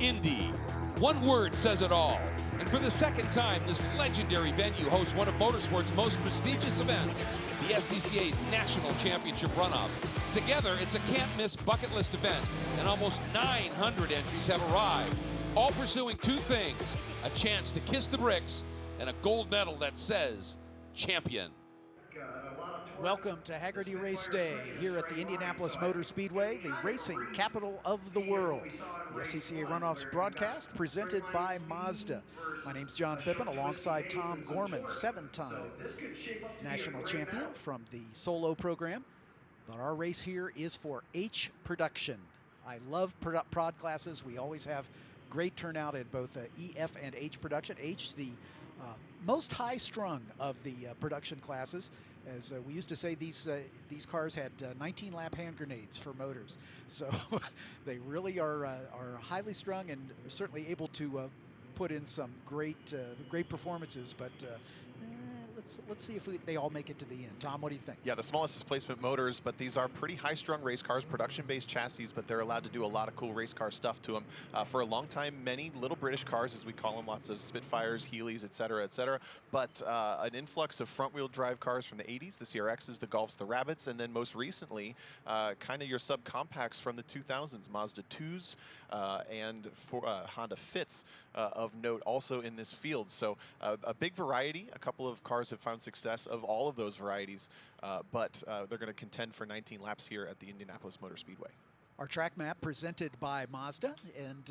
Indy. One word says it all. And for the second time, this legendary venue hosts one of motorsport's most prestigious events, the SCCA's National Championship Runoffs. Together, it's a can't-miss bucket list event, and almost 900 entries have arrived, all pursuing two things: a chance to kiss the bricks and a gold medal that says champion. Welcome to Haggerty Race Day here at the Indianapolis Motor Speedway, the racing capital of the world. The SCCA Runoffs broadcast presented by Mazda. My name's John Phippen alongside Tom Gorman, seven-time national champion from the solo program. But our race here is for H production. I love prod classes. We always have great turnout in both EF and H production. H, the most high-strung of the production classes. As we used to say, these cars had 19-lap hand grenades for motors. So they really are highly strung and certainly able to put in some great performances. But let's see if they all make it to the end. Tom, what do you think? Yeah, the smallest displacement motors, but these are pretty high-strung race cars, production-based chassis, but they're allowed to do a lot of cool race car stuff to them. For a long time, many little British cars, as we call them, lots of Spitfires, Healey's, et cetera, but an influx of front-wheel drive cars from the 80s, the CRXs, the Golfs, the Rabbits, and then most recently, kind of your subcompacts from the 2000s, Mazda 2s and Honda Fits of note also in this field. So a big variety, a couple of cars have found success of all of those varieties, but they're going to contend for 19 laps here at the Indianapolis Motor Speedway. Our track map presented by Mazda, and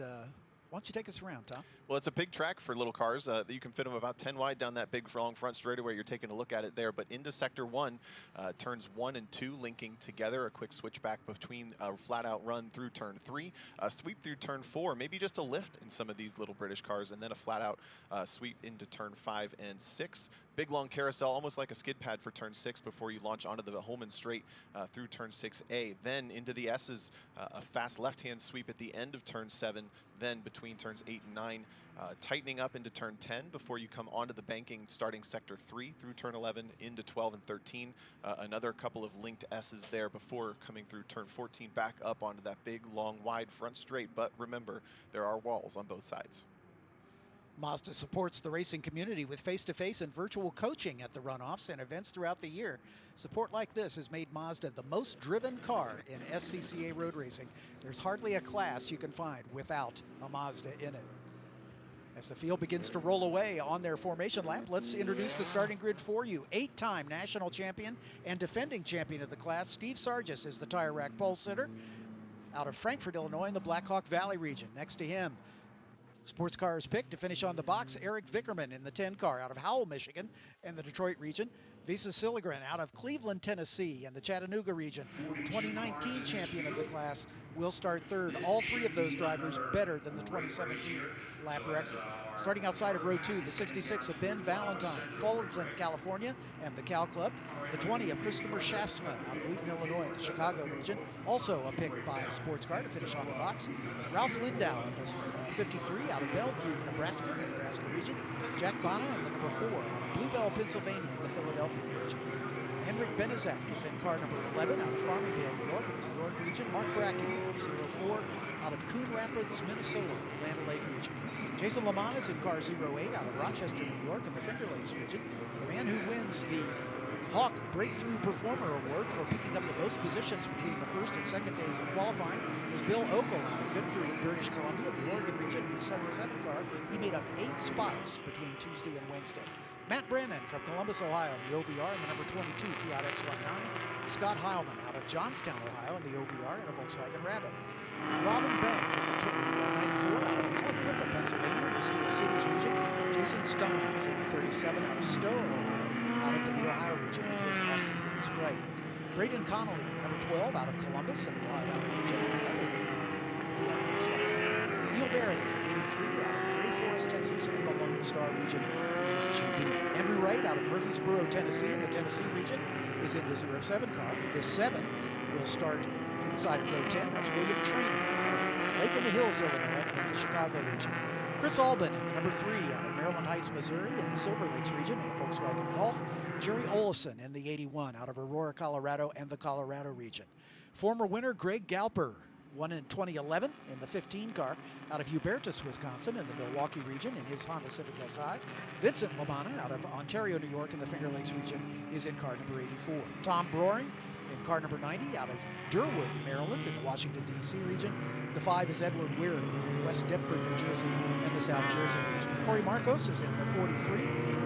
why don't you take us around, Tom? Well, it's a big track for little cars. You can fit them about 10 wide down that big long front straightaway. You're taking a look at it there, but into Sector 1, turns 1 and 2 linking together, a quick switchback between a flat-out run through Turn 3, a sweep through Turn 4, maybe just a lift in some of these little British cars, and then a flat-out sweep into Turn 5 and 6. Big long carousel, almost like a skid pad for Turn 6 before you launch onto the Holman straight through Turn 6A. Then into the S's, a fast left-hand sweep at the end of Turn 7, then between Turns 8 and 9, tightening up into Turn 10 before you come onto the banking starting Sector 3 through Turn 11 into 12 and 13. Another couple of linked S's there before coming through Turn 14 back up onto that big, long, wide front straight. But remember, there are walls on both sides. Mazda supports the racing community with face-to-face and virtual coaching at the runoffs and events throughout the year. Support like this has made Mazda the most driven car in SCCA road racing. There's hardly a class you can find without a Mazda in it. As the field begins to roll away on their formation lap, let's introduce the starting grid for you. 8-time national champion and defending champion of the class, Steve Sargis is the tire rack pole sitter out of Frankfort, Illinois in the Blackhawk Valley region. Next to him, sports cars picked to finish on the box, Eric Vickerman in the 10 car out of Howell, Michigan in the Detroit region. Visa Silligren out of Cleveland, Tennessee in the Chattanooga region. The 2019 champion of the class will start third. All three of those drivers better than the 2017 lap record. Starting outside of row 2, the 66 of Ben Valentine, Fullerton, California, and the Cal Club. The 20 of Christopher Schaafsma out of Wheaton, Illinois, in the Chicago region, also a pick by a sports car to finish on the box. Ralph Lindau in the 53 out of Bellevue, Nebraska, in the Nebraska region. Jack Bana in the number 4 out of Bluebell, Pennsylvania, in the Philadelphia region. Enrick Benazic is in car number 11 out of Farmingdale, New York, in the New York region. Mark Brackey in the 04 out of Coon Rapids, Minnesota, in the Land O'Lake region. Jason Lamont is in car 08 out of Rochester, New York, in the Finger Lakes region. The man who wins the Hawk Breakthrough Performer Award for picking up the most positions between the first and second days of qualifying is Bill Ogle out of Victory in British Columbia, the Oregon region, in the 77 car. He made up 8 spots between Tuesday and Wednesday. Matt Brennan from Columbus, Ohio, in the OVR in the number 22 Fiat X19. Scott Heilman out of Johnstown, Ohio, in the OVR in a Volkswagen Rabbit. Robin Bank in the 94 out of North Pennsylvania in the Steel Cities region. Jason Stein is in the 37 out of Stowe, Ohio, out of the Ohio region in his Austin Healey Sprite. Braden Connolly in the number 12 out of Columbus in the Ohio Valley region. Neil Verity in the 83 out of Gray Forest, Texas in the Lone Star region in GP. Andrew Wright out of Murfreesboro, Tennessee in the Tennessee region is in the 07 car. The 7 will start inside of row 10. That's William Traynor out of Lake in the Hills, Illinois in the Chicago region. Chris Albin in the number 3 out of Maryland Heights, Missouri in the Silver Lakes region in a Volkswagen Golf. Jerry Olson in the 81 out of Aurora, Colorado and the Colorado region. Former winner Greg Galper won in 2011 in the 15 car out of Hubertus, Wisconsin in the Milwaukee region in his Honda Civic Si. Vincent Labana out of Ontario, New York in the Finger Lakes region is in car number 84. Tom Broering in car number 90 out of Durwood, Maryland in the Washington, D.C. region. The 5 is Edward Weary out of West Deptford, New Jersey and the South Jersey region. Corey Marcos is in the 43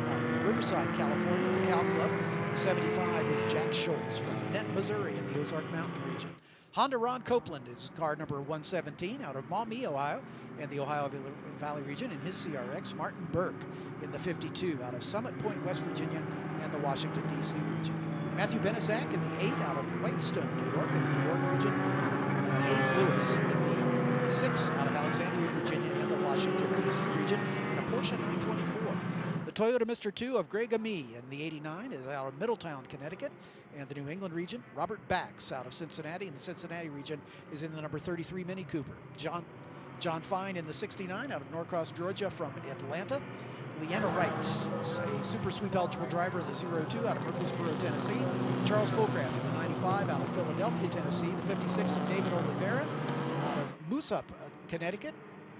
out of Riverside, California in the Cal Club. The 75 is Jack Schultz from Annette, Missouri in the Ozark Mountain region. Honda Ron Copeland is car number 117 out of Maumee, Ohio and the Ohio Valley region in his CRX. Martin Burke in the 52 out of Summit Point, West Virginia and the Washington, D.C. region. Matthew Benazic in the 8 out of Whitestone, New York in the New York region. Hayes Lewis in the 6 out of Alexandria, Virginia and the Washington, D.C. region in a Porsche 924. The Toyota Mr. 2 of Greg Amie in the 89 is out of Middletown, Connecticut and the New England region. Robert Bax out of Cincinnati in the Cincinnati region is in the number 33 Mini Cooper. John Fine in the 69 out of Norcross, Georgia from Atlanta. Leanna Wright, a super sweep eligible driver in the 02 out of Murfreesboro, Tennessee. Charles Fulcraft in the 95 out of Philadelphia, Tennessee. The 56 of David Oliveira out of Moosup, Connecticut.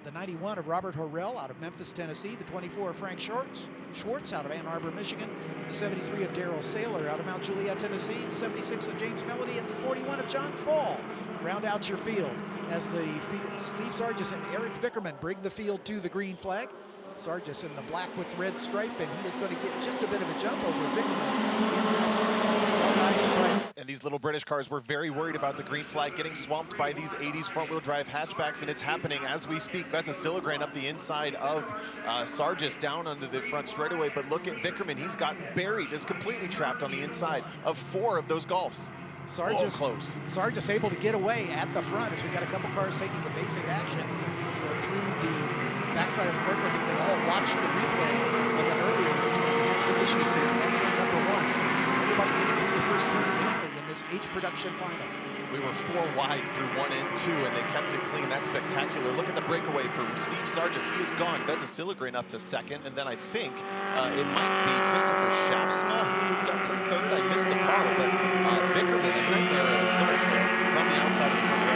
The 91 of Robert Horrell out of Memphis, Tennessee. The 24 of Frank Schwartz out of Ann Arbor, Michigan. The 73 of Darrell Saylor out of Mount Juliet, Tennessee. The 76 of James Melody and the 41 of John Fall round out your field as the Steve Sargis and Eric Vickerman bring the field to the green flag. Sargis in the black with red stripe, and he is going to get just a bit of a jump over Vickerman in that flood ice spray. And these little British cars were very worried about the green flag getting swamped by these 80s front-wheel drive hatchbacks, and it's happening as we speak. Vesa Silogran up the inside of Sargis down under the front straightaway, but look at Vickerman. He's gotten buried. Is completely trapped on the inside of 4 of those Golfs. Sargis able to get away at the front as we got a couple cars taking evasive action through the backside of the course. I think they all watched the replay of an earlier race where we had some issues there at turn number 1. Everybody getting through the first turn cleanly in this H production final. We were 4 wide through 1 and 2, and they kept it clean. That's spectacular. Look at the breakaway for Steve Sargis. He is gone. Vesa Silogran up to 2nd, and then I think it might be Christopher Schaafsma who moved up to 3rd. I missed the call, but Vickerman right there at the start from the outside of the front row.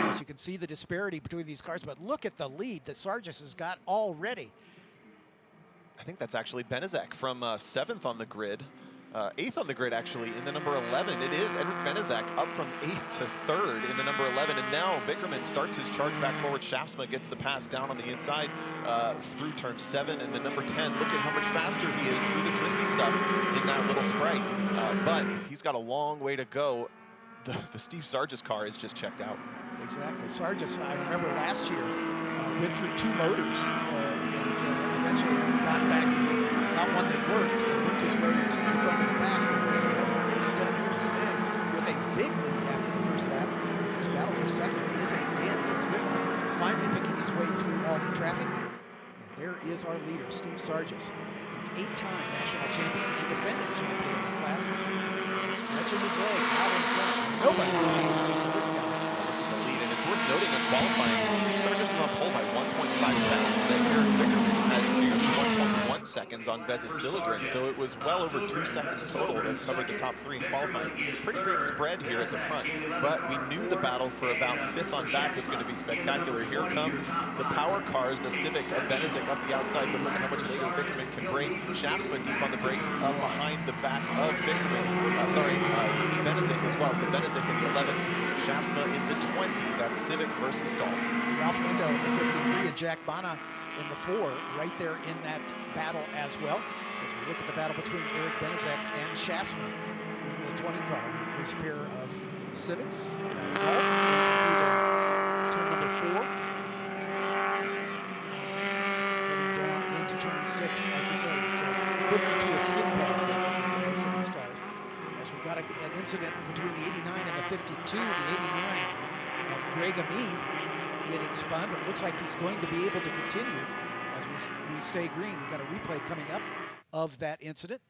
As you can see the disparity between these cars, but look at the lead that Sargis has got already. I think that's actually Benazic from 7th on the grid. 8th on the grid, actually, in the number 11. It is Enrick Benazic up from 8th to 3rd in the number 11. And now Vickerman starts his charge back forward. Schaafsma gets the pass down on the inside through turn 7. And the number 10, look at how much faster he is through the twisty stuff in that little spray. But he's got a long way to go. The Steve Sargis car is just checked out. Exactly. Sargis, I remember last year, went through 2 motors and eventually got one that worked and worked his way to the front of the pack. He's done here today with a big lead after the first lap. This battle for 2nd is a dandy. It's Vickerman finally picking his way through all the traffic. And there is our leader, Steve Sargis, the 8-time national champion and defending champion in the class. Stretching his legs out in front. Nobody can this guy. The lead, and it's worth noting in qualifying, Sargis was on pole by 1.5 seconds. Then Eric Vickerman had 1.1 seconds on Vesa Silogran, so it was well over 2 seconds total that covered the top 3 in qualifying. Pretty big spread here at the front, but we knew the battle for about 5th on back was going to be spectacular. Here comes the power cars, the Civic of Benazic up the outside, but look at how much later Vickerman can bring. Schaafsma deep on the brakes, up behind the back of Vickerman. Benazic as well. So Benazic in the 11, Schaafsma in the 20. That's Civic versus Golf. Ralph Lindo in the 53 and Jack Bana in the 4, right there in that battle as well. As we look at the battle between Eric Benazic and Schaafsma in the 20 car. There's a pair of Civics and a Golf through turn number 4. Heading down into turn 6. Like you said, it's equivalent to a skid pad basically for most of these cars. As we got an incident between the 89 and the 52, the 89 of Greg Amie getting spun, but it looks like he's going to be able to continue as we stay green. We've got a replay coming up of that incident.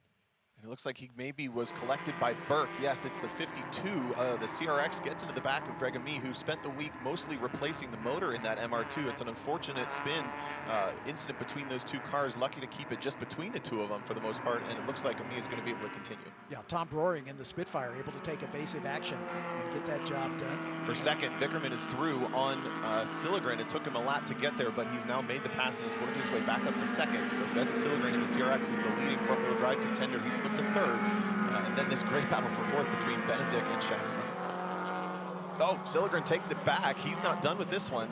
It looks like he maybe was collected by Burke. Yes, it's the 52. The CRX gets into the back of Bregami, who spent the week mostly replacing the motor in that MR2. It's an unfortunate spin incident between those two cars. Lucky to keep it just between the two of them for the most part, and it looks like Ami is going to be able to continue. Yeah, Tom Broering in the Spitfire able to take evasive action and get that job done. For second, Vickerman is through on Silligren. It took him a lap to get there, but he's now made the pass and is working his way back up to second. So Veza Silligren in the CRX is the leading front-wheel drive contender. He slipped to third. And then this great battle for fourth between Benazic and Schaafsma. Oh, Silligren takes it back. He's not done with this one.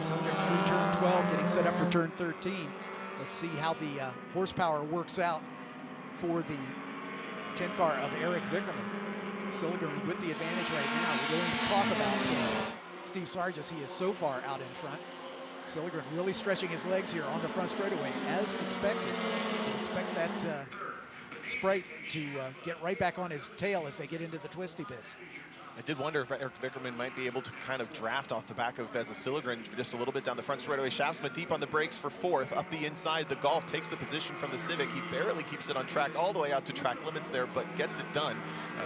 Silligren through turn 12, getting set up for turn 13. Let's see how the horsepower works out for the 10 car of Enrick Vickerman. Silligren with the advantage right now. We're going to talk about Steve Sargis. He is so far out in front. Silligren really stretching his legs here on the front straightaway as expected. You expect that Sprite to get right back on his tail as they get into the twisty bits. I did wonder if Enrick Vickerman might be able to kind of draft off the back of Veza Silligren just a little bit down the front straightaway. Schaafsma deep on the brakes for fourth. Up the inside, the Golf takes the position from the Civic. He barely keeps it on track all the way out to track limits there, but gets it done.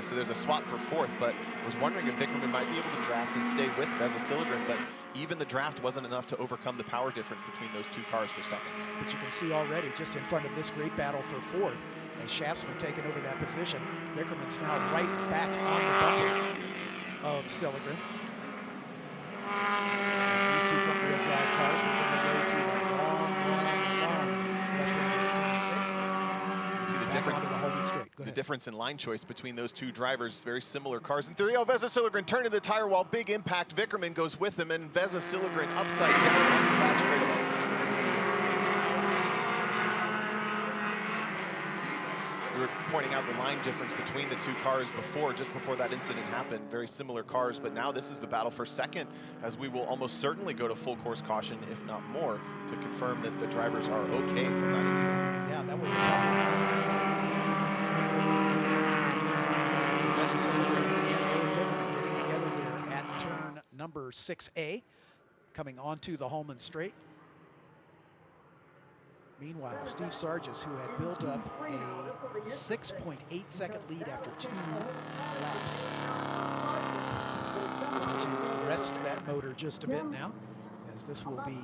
So there's a swap for fourth, but I was wondering if Vickerman might be able to draft and stay with Veza Silligren, but even the draft wasn't enough to overcome the power difference between those two cars for second. But you can see already just in front of this great battle for fourth, as Schaafsma taking over that position. Vickerman's now right back on the bumper of Silligren. As these two front-wheel drive cars working their way through that long left-hand turn 6. See the difference in the Holman straight. Go the ahead. difference in line choice between those two drivers. Very similar cars in theory. Oh, Veza Silligren turning the tire wall, big impact. Vickerman goes with him, and Veza Silligren upside down on the back straightaway. We were pointing out the line difference between the two cars just before that incident happened. Very similar cars, but now this is the battle for second, as we will almost certainly go to full course caution, if not more, to confirm that the drivers are okay from that incident. Yeah, that was a tough one. So Veza Silligren and Enrick Vickerman getting together there at turn number 6A, coming onto the Holman straight. Meanwhile, Steve Sargis, who had built up a 6.8-second lead after 2 laps, to rest that motor just a bit now, as this will be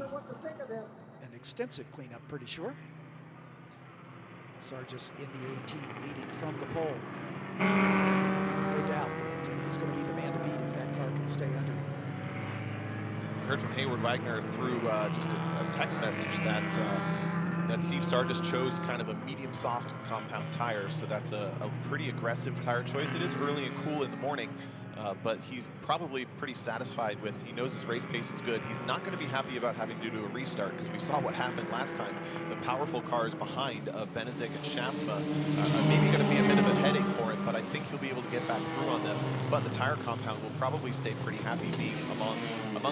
an extensive cleanup, pretty sure. Sargis in the 18, leading from the pole. No doubt that he's going to be the man to beat if that car can stay under him. I heard from Hayward Wagner through just a text message that Steve Sargis chose kind of a medium soft compound tire, so that's a pretty aggressive tire choice. It is early and cool in the morning, but he's probably pretty satisfied with, he knows his race pace is good. He's not going to be happy about having to do a restart, because we saw what happened last time. The powerful cars behind of Benazic and Schaafsma are maybe going to be a bit of a headache for it, but I think he'll be able to get back through on them. But the tire compound will probably stay pretty happy being among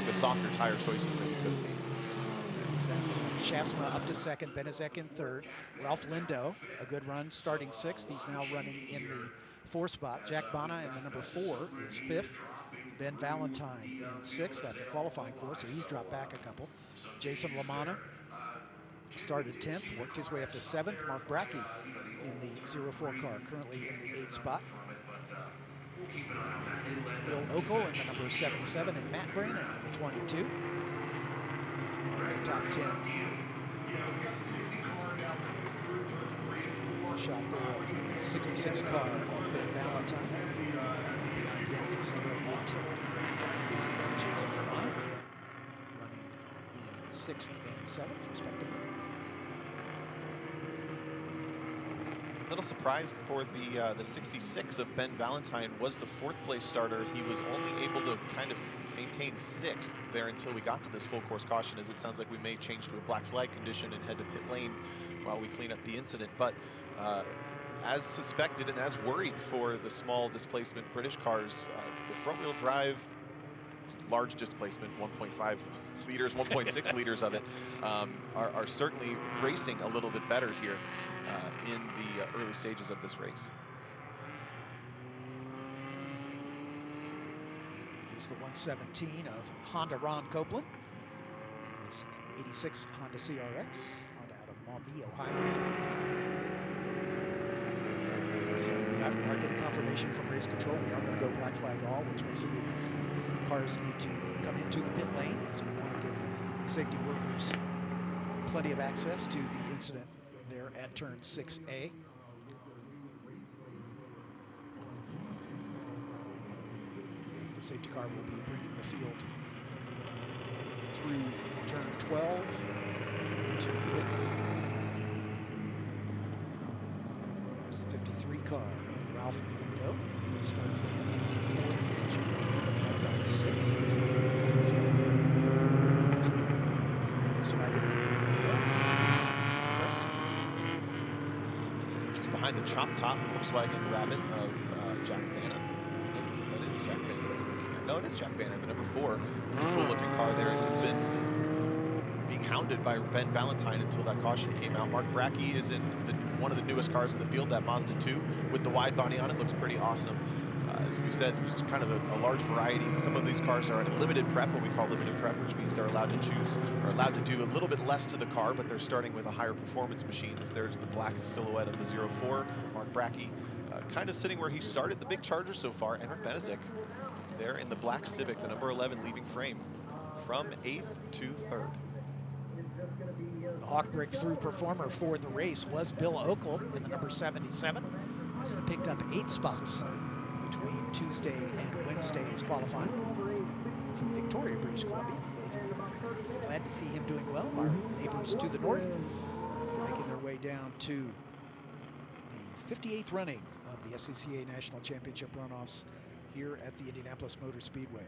the softer tire choices that he could be. Exactly. Schaafsma up to second, Benazic in third. Ralph Lindo, a good run, starting sixth. He's now running in the 4th spot. Jack Bana in the number 4 is 5th. Ben Valentine in 6th after qualifying 4th, so he's dropped back a couple. Jason LaManna started 10th, worked his way up to 7th. Mark Brackey in the 04 car, currently in the 8th spot. Bill Okel in the number 77, and Matt Brannon in the 22. Top 10. A shot there of the 66 car of Ben Valentine. Behind him, the 08. And Jason LaManna running in 6th and 7th, respectively. A little surprised for the 66 of Ben Valentine was the 4th place starter. He was only able to kind of maintain 6th there until we got to this full course caution, as it sounds like we may change to a black flag condition and head to pit lane while we clean up the incident. But as suspected and as worried for the small displacement British cars, the front wheel drive, large displacement, 1.5 liters, 1.6 liters of it, are certainly racing a little bit better here in the early stages of this race. Here's the 117 of Honda Ron Copeland in his 86 Honda CRX. Honda out of Maumee, Ohio. So we are getting confirmation from race control. We are going to go black flag all, which basically means the cars need to come into the pit lane, as we want to give the safety workers plenty of access to the incident there at turn 6A. As the safety car will be bringing the field through turn 12 and into the pit lane. There's the 53 car of Ralph Lindo. Good start for him in the 4th position. 5-6. Just behind the chop top Volkswagen Rabbit of Jack Bana. No, that is Jack Bana that we're looking at. No, it is Jack Bana, the number 4. Cool looking car there. He's been being hounded by Ben Valentine until that caution came out. Mark Brackey is in one of the newest cars in the field, that Mazda 2 with the wide body on it. Looks pretty awesome. As we said, there's kind of a large variety. Some of these cars are at a limited prep, what we call limited prep, which means they're allowed to choose or allowed to do a little bit less to the car, but they're starting with a higher performance machine. As there's the black silhouette of the 04, Mark Brackey, kind of sitting where he started the big Charger so far. Enrick Benazic there in the black Civic, the number 11 leaving frame from 8th to 3rd. The Hawk breakthrough performer for the race was Bill Okel in the number 77, as he picked up 8 spots between Tuesday and Wednesday's qualifying from Victoria, British Columbia. Glad to see him doing well. Our neighbors to the north making their way down to the 58th running of the SCCA National Championship Runoffs here at the Indianapolis Motor Speedway.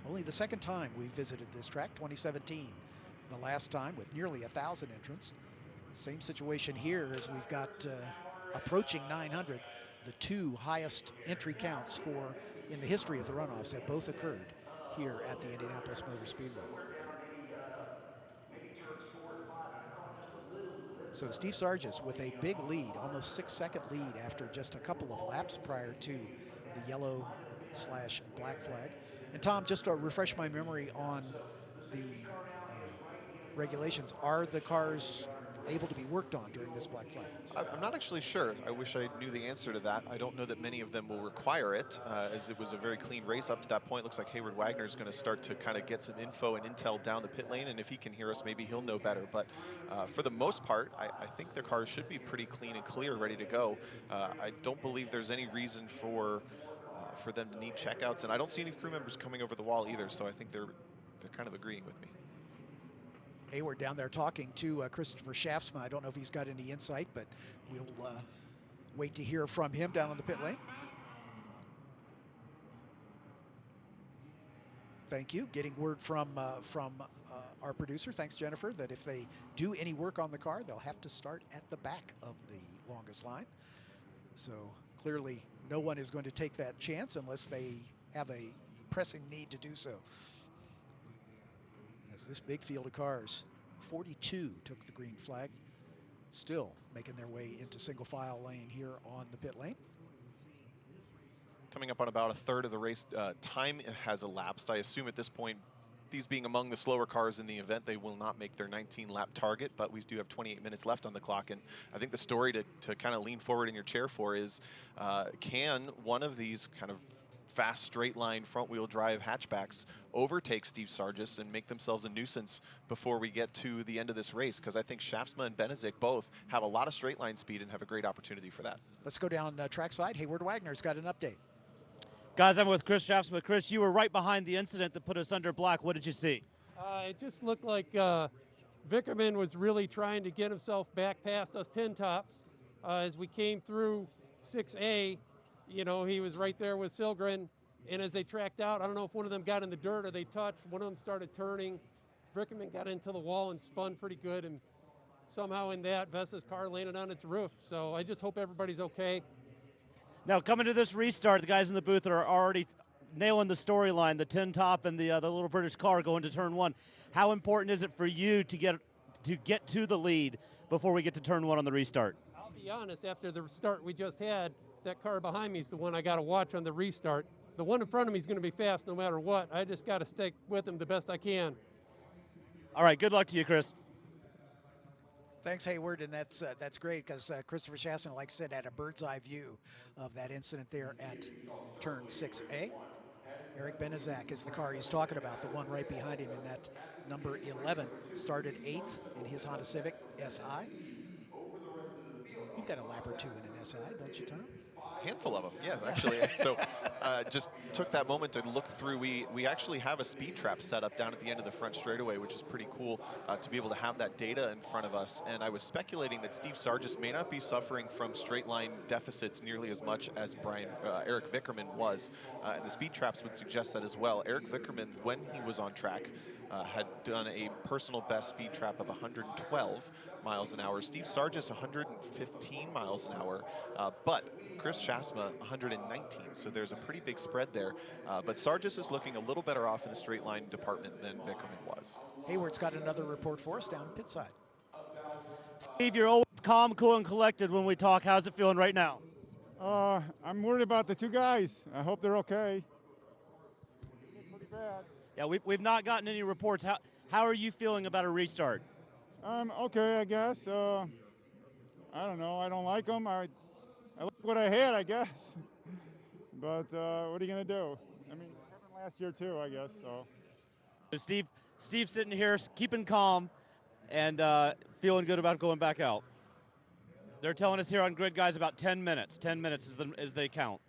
Only the second time we visited this track, 2017. The last time with nearly 1,000 entrants. Same situation here as we've got approaching 900. The 2 highest entry counts in the history of the runoffs have both occurred here at the Indianapolis Motor Speedway. So Steve Sargis with a big lead, almost 6-second lead after just a couple of laps prior to the yellow/black flag. And Tom, just to refresh my memory on the regulations, are the cars able to be worked on during this black flag? I'm not actually sure. I wish I knew the answer to that. I don't know that many of them will require it, as it was a very clean race up to that point. Looks like Hayward Wagner is going to start to kind of get some info and intel down the pit lane, and if he can hear us, maybe he'll know better. But for the most part, I think their cars should be pretty clean and clear, ready to go. I don't believe there's any reason for them to need checkouts, and I don't see any crew members coming over the wall either, so I think they're kind of agreeing with me. Hayward down there talking to Christopher Schaafsma. I don't know if he's got any insight, but we'll wait to hear from him down on the pit lane. Thank you. Getting word from our producer, thanks Jennifer, that if they do any work on the car, they'll have to start at the back of the longest line. So clearly no one is going to take that chance unless they have a pressing need to do so. As this big field of cars, 42 took the green flag, still making their way into single file lane here on the pit lane. Coming up on about a third of the race, time has elapsed. I assume at this point, these being among the slower cars in the event, they will not make their 19-lap target, but we do have 28 minutes left on the clock. And I think the story to kind of lean forward in your chair for is, can one of these kind of fast straight line front wheel drive hatchbacks overtake Steve Sargis and make themselves a nuisance before we get to the end of this race? Because I think Schaafsma and Benazic both have a lot of straight line speed and have a great opportunity for that. Let's go down trackside. Hayward Wagner's got an update. Guys, I'm with Chris Schaafsma. Chris, you were right behind the incident that put us under black. What did you see? It just looked like Vickerman was really trying to get himself back past us 10 tops. As we came through 6A, you know, he was right there with Silgren, and as they tracked out, I don't know if one of them got in the dirt or they touched, one of them started turning. Vickerman got into the wall and spun pretty good, and somehow in that, Vessa's car landed on its roof. So I just hope everybody's okay. Now, coming to this restart, the guys in the booth are already nailing the storyline, the 10 top and the little British car going to turn 1. How important is it for you to get to the lead before we get to turn 1 on the restart? I'll be honest, after the start we just had, that car behind me is the one I got to watch on the restart. The one in front of me is going to be fast no matter what. I just got to stick with him the best I can. All right, good luck to you, Chris. Thanks, Hayward, and that's great because Christopher Schaafsma, like I said, had a bird's eye view of that incident there at turn 6A. Enrick Benazic is the car he's talking about, the one right behind him in that number 11. Started 8th in his Honda Civic SI. You've got a lap or two in an SI, don't you, Tom? Handful of them, yeah, actually. So just took that moment to look through. We actually have a speed trap set up down at the end of the front straightaway, which is pretty cool to be able to have that data in front of us. And I was speculating that Steve Sargis may not be suffering from straight line deficits nearly as much as Enrick Vickerman was. And the speed traps would suggest that as well. Enrick Vickerman, when he was on track, had done a personal best speed trap of 112 miles an hour. Steve Sargis 115 miles an hour, but Chris Schaafsma 119. So there's a pretty big spread there. But Sargis is looking a little better off in the straight line department than Vickerman was. Hayward's got another report for us down pit side. Steve, you're always calm, cool, and collected when we talk. How's it feeling right now? I'm worried about the two guys. I hope they're okay. Pretty bad. Yeah, we've not gotten any reports. How are you feeling about a restart? Okay, I guess. I don't know. I don't like them. I like what I had, I guess. But what are you going to do? I mean, it happened last year too, I guess. So. Steve sitting here, keeping calm, and feeling good about going back out. They're telling us here on grid, guys, about 10 minutes. 10 minutes as they count.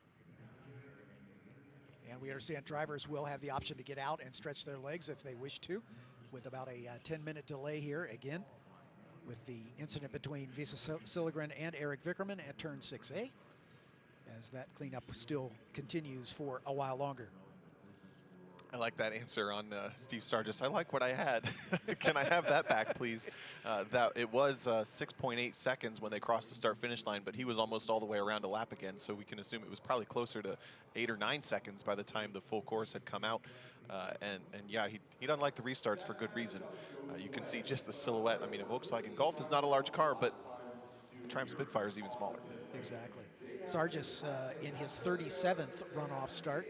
And we understand drivers will have the option to get out and stretch their legs if they wish to, with about a 10-minute delay here again with the incident between Visa Silligren and Enrick Vickerman at turn 6A, as that cleanup still continues for a while longer. I like that answer on Steve Sargis. I like what I had. Can I have that back, please? That it was 6.8 seconds when they crossed the start-finish line, but he was almost all the way around a lap again, so we can assume it was probably closer to 8 or 9 seconds by the time the full course had come out. And yeah, he doesn't like the restarts for good reason. You can see just the silhouette. I mean, a Volkswagen Golf is not a large car, but the Triumph Spitfire is even smaller. Exactly. Sargis in his 37th runoff start.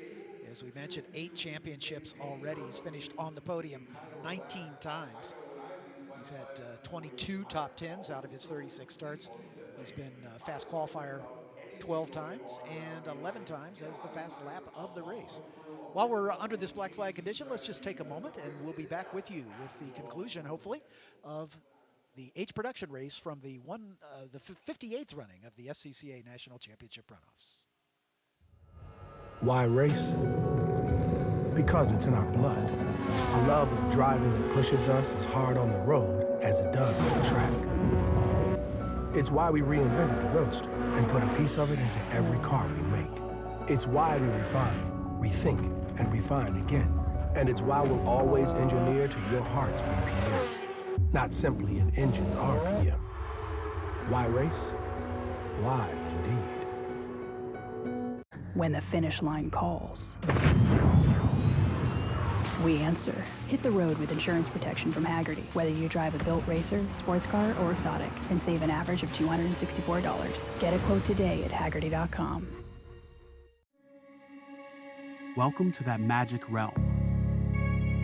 As we mentioned, 8 championships already. He's finished on the podium 19 times. He's had 22 top 10s out of his 36 starts. He's been fast qualifier 12 times and 11 times as the fast lap of the race. While we're under this black flag condition, let's just take a moment and we'll be back with you with the conclusion, hopefully, of the H production race from the 58th running of the SCCA National Championship Runoffs. Why race? Because it's in our blood. A love of driving that pushes us as hard on the road as it does on the track. It's why we reinvented the Roadster and put a piece of it into every car we make. It's why we refine, rethink, and refine again. And it's why we'll always engineer to your heart's BPM, not simply an engine's RPM. Why race? Why indeed? When the finish line calls, we answer. Hit the road with insurance protection from Hagerty. Whether you drive a built racer, sports car, or exotic, and save an average of $264. Get a quote today at Hagerty.com. Welcome to that magic realm.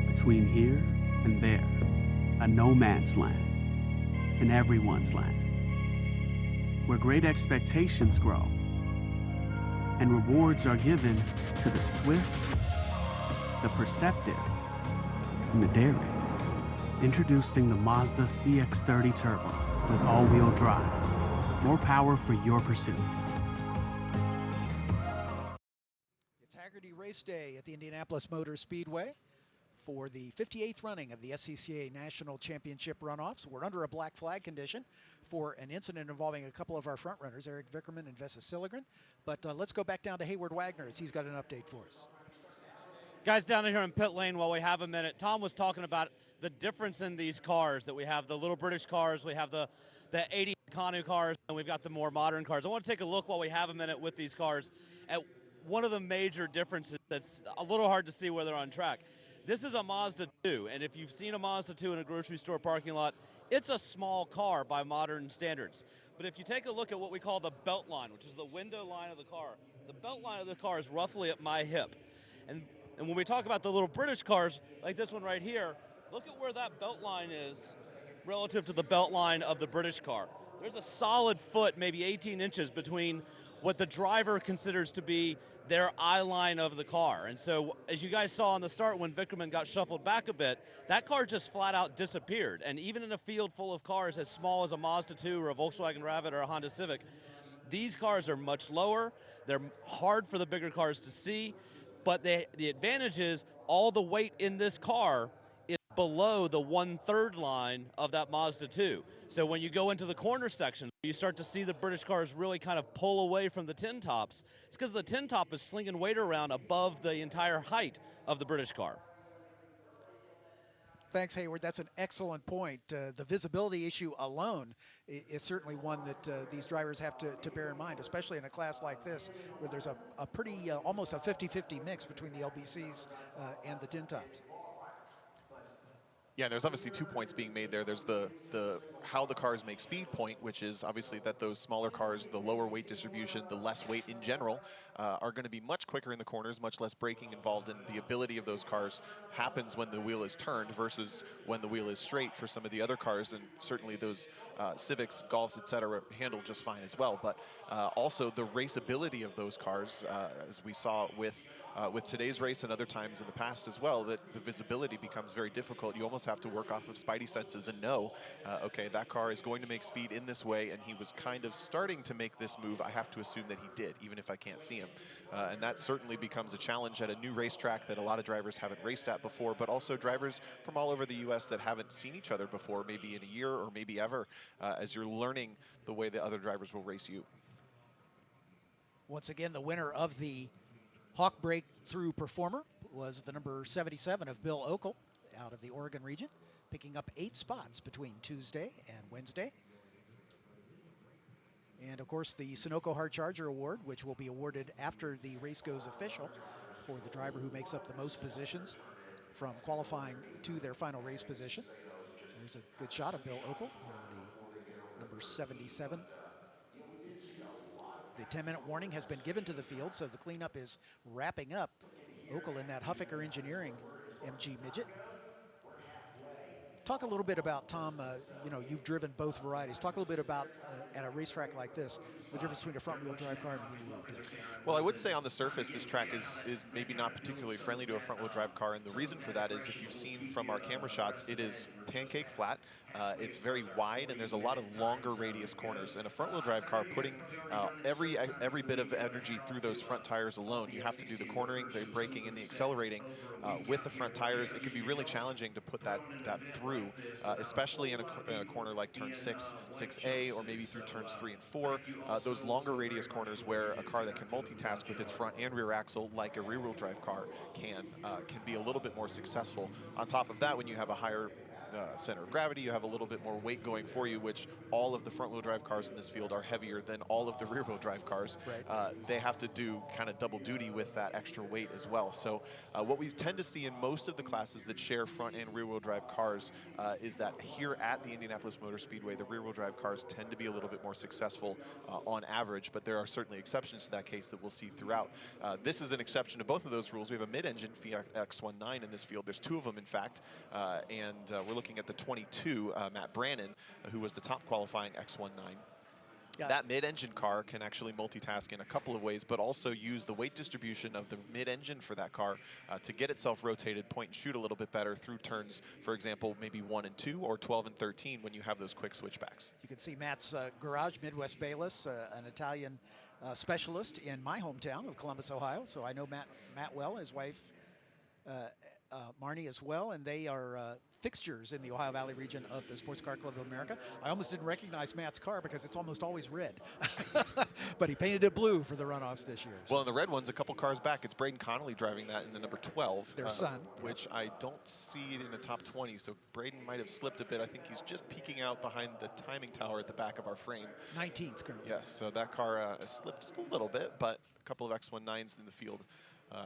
Between here and there, a no man's land, and everyone's land. Where great expectations grow, and rewards are given to the swift, the perceptive, and the daring. Introducing the Mazda CX-30 Turbo with all-wheel drive. More power for your pursuit. It's Hagerty Race Day at the Indianapolis Motor Speedway for the 58th running of the SCCA National Championship Runoffs. We're under a black flag condition for an incident involving a couple of our front runners, Enrick Vickerman and Vesa Silligren. But let's go back down to Hayward Wagner as he's got an update for us. Guys, down here in pit lane while we have a minute, Tom was talking about the difference in these cars that we have, the little British cars, we have the 80 Kanu cars, and we've got the more modern cars. I want to take a look while we have a minute with these cars at one of the major differences that's a little hard to see where they're on track. This is a Mazda 2, and if you've seen a Mazda 2 in a grocery store parking lot, it's a small car by modern standards. But if you take a look at what we call the belt line, which is the window line of the car, the belt line of the car is roughly at my hip. And when we talk about the little British cars, like this one right here, look at where that belt line is relative to the belt line of the British car. There's a solid foot, maybe 18 inches, between what the driver considers to be their eye line of the car. And so, as you guys saw on the start, when Vickerman got shuffled back a bit, that car just flat out disappeared. And even in a field full of cars as small as a Mazda 2 or a Volkswagen Rabbit or a Honda Civic, these cars are much lower. They're hard for the bigger cars to see. But the advantage is all the weight in this car is below the 1/3 line of that Mazda 2. So when you go into the corner section, you start to see the British cars really kind of pull away from the tin tops. It's because the tin top is slinging weight around above the entire height of the British car. Thanks, Hayward. That's an excellent point. The visibility issue alone is certainly one that these drivers have to bear in mind, especially in a class like this, where there's a pretty, almost a 50-50 mix between the LBCs and the tin tops. Yeah, there's obviously 2 points being made there. There's the how the cars make speed point, which is obviously that those smaller cars, the lower weight distribution, the less weight in general, are going to be much quicker in the corners, much less braking involved, and the ability of those cars happens when the wheel is turned versus when the wheel is straight for some of the other cars, and certainly those Civics, Golfs, etc. handle just fine as well. But also the raceability of those cars, as we saw with today's race and other times in the past as well, that the visibility becomes very difficult. You almost have to work off of spidey senses and know, okay, that car is going to make speed in this way, and he was kind of starting to make this move. I have to assume that he did, even if I can't see him. And that certainly becomes a challenge at a new racetrack that a lot of drivers haven't raced at before, but also drivers from all over the U.S. that haven't seen each other before, maybe in a year or maybe ever, as you're learning the way that other drivers will race you. Once again, the winner of the Hawk Breakthrough Performer was the number 77 of Bill Okel out of the Oregon region, picking up 8 spots between Tuesday and Wednesday. And of course, the Sunoco Hard Charger Award, which will be awarded after the race goes official for the driver who makes up the most positions from qualifying to their final race position. There's a good shot of Bill Okel in the number 77. The 10-minute warning has been given to the field, so the cleanup is wrapping up. Okel in that Huffaker Engineering MG Midget. Talk a little bit about, Tom, you know, you've driven both varieties. Talk a little bit about, at a racetrack like this, the difference between a front-wheel drive car and a rear-wheel drive car. Well, I would say on the surface, this track is maybe not particularly friendly to a front-wheel drive car, and the reason for that is, if you've seen from our camera shots, it is pancake flat. It's very wide, and there's a lot of longer radius corners. And a front-wheel drive car, putting every bit of energy through those front tires alone, you have to do the cornering, the braking, and the accelerating with the front tires. It can be really challenging to put that through, especially in a corner like turn 6, 6A, or maybe through turns 3 and 4. Those longer radius corners where a car that can multitask with its front and rear axle, like a rear-wheel drive car can be a little bit more successful. On top of that, when you have a higher center of gravity, you have a little bit more weight going for you, which all of the front-wheel drive cars in this field are heavier than all of the rear-wheel drive cars. Right. They have to do kind of double duty with that extra weight as well. So what we tend to see in most of the classes that share front and rear-wheel drive cars is that here at the Indianapolis Motor Speedway, the rear-wheel drive cars tend to be a little bit more successful on average, but there are certainly exceptions to that case that we'll see throughout. This is an exception to both of those rules. We have a mid-engine Fiat X19 in this field. There's 2 of them, in fact, and we're looking at the 22, Matt Brannon, who was the top qualifying X19. Yeah. That mid-engine car can actually multitask in a couple of ways, but also use the weight distribution of the mid-engine for that car to get itself rotated, point and shoot a little bit better through turns, for example, maybe 1 and 2 or 12 and 13 when you have those quick switchbacks. You can see Matt's garage, Midwest Bayless, an Italian specialist in my hometown of Columbus, Ohio. So I know Matt well, and his wife Marnie as well, and they are fixtures in the Ohio Valley region of the Sports Car Club of America. I almost didn't recognize Matt's car because it's almost always red. But he painted it blue for the runoffs this year. Well, and the red one's a couple cars back. It's Braden Connolly driving that in the number 12. Their son. Which I don't see in the top 20, so Braden might have slipped a bit. I think he's just peeking out behind the timing tower at the back of our frame. 19th currently. Yes, so that car slipped a little bit, but couple of X19s in the field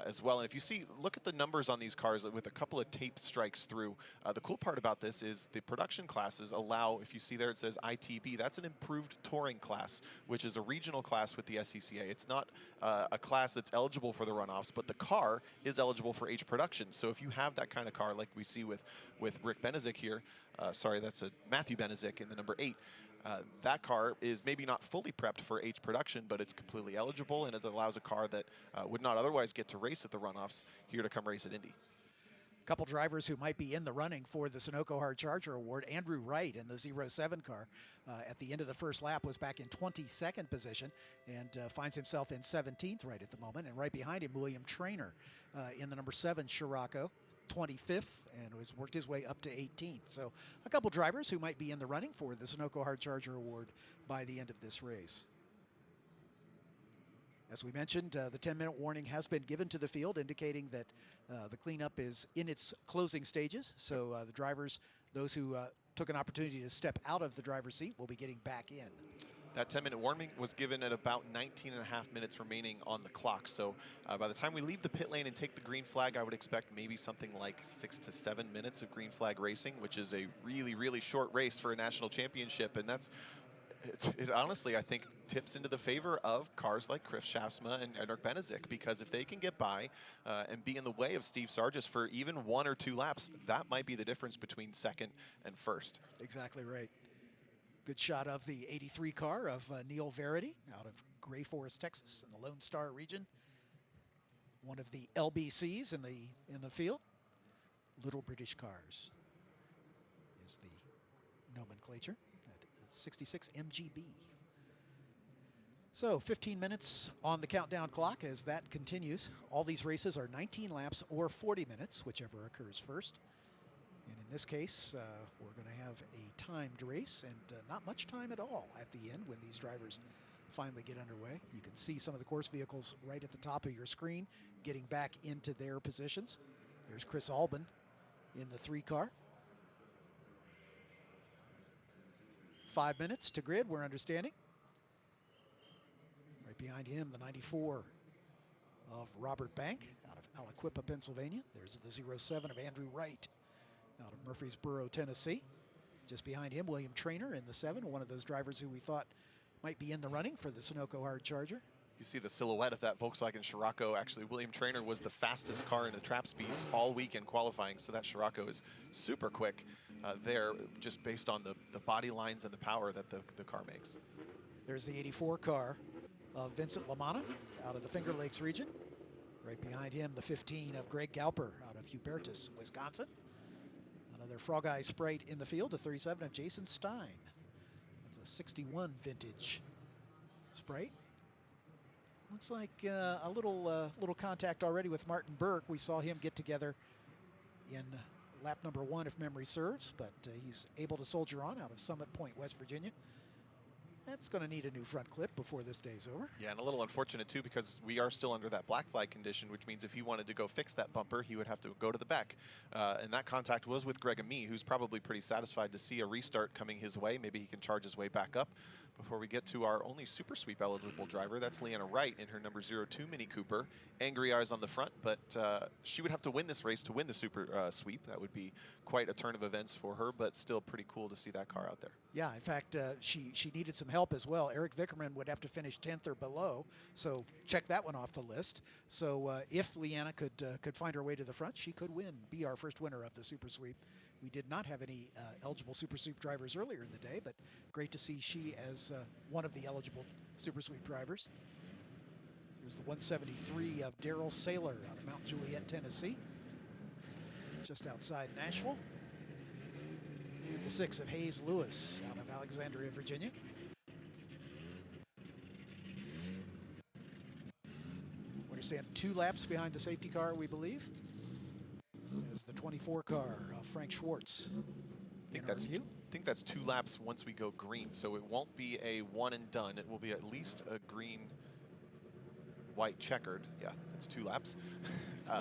as well. And if you see, look at the numbers on these cars with a couple of tape strikes through. The cool part about this is the production classes allow, if you see there it says ITB, that's an improved touring class, which is a regional class with the SCCA. It's not a class that's eligible for the runoffs, but the car is eligible for H production. So if you have that kind of car like we see with Rick Benazic here, sorry, that's a Matthew Benazic in the number 8, that car is maybe not fully prepped for H production, but it's completely eligible, and it allows a car that would not otherwise get to race at the runoffs here to come race at Indy. A couple drivers who might be in the running for the Sunoco Hard Charger Award. Andrew Wright in the 07 car at the end of the first lap was back in 22nd position and finds himself in 17th right at the moment. And right behind him, William Traynor in the number 7 Scirocco, 25th, and has worked his way up to 18th. So a couple drivers who might be in the running for the Sunoco Hard Charger Award by the end of this race. As we mentioned, the 10-minute warning has been given to the field, indicating that the cleanup is in its closing stages. So the drivers, those who took an opportunity to step out of the driver's seat, will be getting back in. That 10-minute warning was given at about 19 and a half minutes remaining on the clock. So by the time we leave the pit lane and take the green flag, I would expect maybe something like 6 to 7 minutes of green flag racing, which is a really, really short race for a national championship. And it honestly, I think, tips into the favor of cars like Chris Schaafsma and Enrick Benazic, because if they can get by and be in the way of Steve Sargis for even 1 or 2 laps, that might be the difference between second and first. Exactly right. Good shot of the 83 car of Neil Verity out of Gray Forest, Texas, in the Lone Star region. One of the LBCs in the field. Little British Cars is the nomenclature at 66 MGB. So 15 minutes on the countdown clock as that continues. All these races are 19 laps or 40 minutes, whichever occurs first. And in this case, we're going to have a timed race, and not much time at all at the end when these drivers finally get underway. You can see some of the course vehicles right at the top of your screen getting back into their positions. There's Chris Albin in the 3 car. 5 minutes to grid, we're understanding. Right behind him, the 94 of Robert Bank out of Aliquippa, Pennsylvania. There's the 07 of Andrew Wright out of Murfreesboro, Tennessee. Just behind him, William Traynor in the 7, one of those drivers who we thought might be in the running for the Sunoco Hard Charger. You see the silhouette of that Volkswagen Scirocco. Actually, William Traynor was the fastest car in the trap speeds all week in qualifying, so that Scirocco is super quick there, just based on the body lines and the power that the car makes. There's the 84 car of Vincent LaManna out of the Finger Lakes region. Right behind him, the 15 of Greg Galper out of Hubertus, Wisconsin. Another Frog Eye Sprite in the field, the 37 of Jason Stein. That's a 61 vintage Sprite. Looks like a little contact already with Martin Burke. We saw him get together in lap number 1, if memory serves, but he's able to soldier on out of Summit Point, West Virginia. That's going to need a new front clip before this day's over. Yeah, and a little unfortunate, too, because we are still under that black flag condition, which means if he wanted to go fix that bumper, he would have to go to the back. And that contact was with Greg and me, who's probably pretty satisfied to see a restart coming his way. Maybe he can charge his way back up before we get to our only Super Sweep eligible driver. That's Leanna Wright in her number 02 Mini Cooper. Angry eyes on the front, but she would have to win this race to win the Super Sweep. That would be quite a turn of events for her, but still pretty cool to see that car out there. Yeah, in fact, she needed some help as well. Eric Vickerman would have to finish 10th or below, so check that one off the list. So if Leanna could find her way to the front, she could be our first winner of the Super Sweep. We did not have any eligible Super Sweep drivers earlier in the day, but great to see she as one of the eligible Super Sweep drivers. Here's the 173 of Darrell Saylor out of Mount Juliet, Tennessee, just outside Nashville. And the 6 of Hayes Lewis out of Alexandria, Virginia. We understand 2 laps behind the safety car, we believe, as the 24 car of Frank Schwartz. I think that's 2 laps once we go green, so it won't be a one and done. It will be at least a green, white checkered. Yeah, that's 2 laps.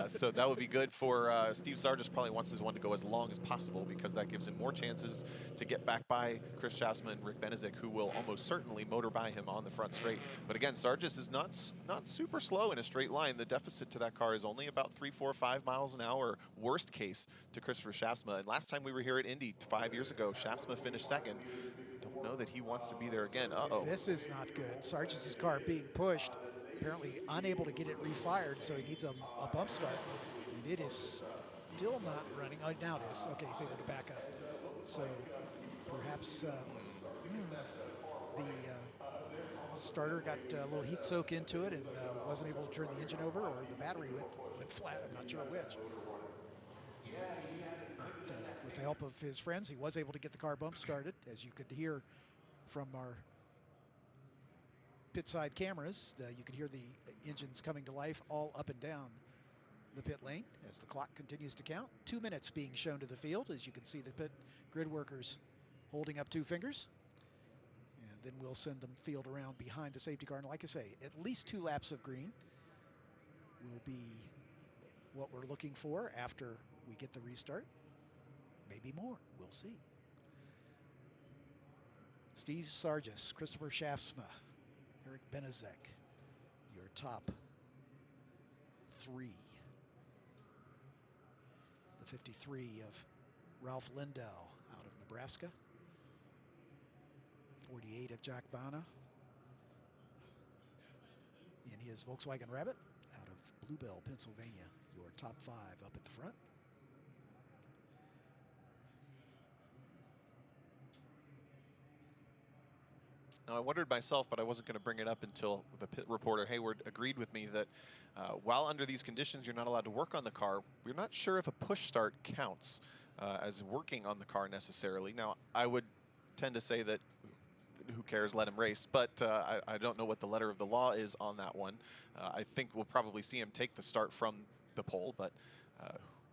So that would be good for Steve Sargis. Probably wants his one to go as long as possible because that gives him more chances to get back by Chris Schaafsma and Rick Benazic, who will almost certainly motor by him on the front straight. But again, Sargis is not super slow in a straight line. The deficit to that car is only about 3, 4, 5 miles an hour, worst case, to Christopher Schaafsma. And last time we were here at Indy 5 years ago, Schaafsma finished second. Don't know that he wants to be there again. Uh-oh. This is not good. Sargis' car being pushed, apparently unable to get it refired, so he needs a bump start. And it is still not running. Oh, now it is. Okay, he's able to back up. So perhaps the starter got a little heat soak into it and wasn't able to turn the engine over, or the battery went flat. I'm not sure which. But with the help of his friends, he was able to get the car bump started, as you could hear from our pit side cameras. You could hear the engines coming to life all up and down the pit lane as the clock continues to count. 2 minutes being shown to the field, as you can see the pit grid workers holding up 2 fingers. And then we'll send them field around behind the safety car. And like I say, at least 2 laps of green will be what we're looking for after we get the restart. Maybe more, we'll see. Steve Sargis, Christopher Schaafsma, Enrick Benazic, your top 3. The 53 of Ralph Lindau out of Nebraska. 48 of Jack Bana in his Volkswagen Rabbit out of Bluebell, Pennsylvania. Your top 5 up at the front. Now, I wondered myself, but I wasn't going to bring it up until the pit reporter Hayward agreed with me that while under these conditions you're not allowed to work on the car, we're not sure if a push start counts as working on the car necessarily. Now, I would tend to say that who cares, let him race, but I don't know what the letter of the law is on that one. I think we'll probably see him take the start from the pole, but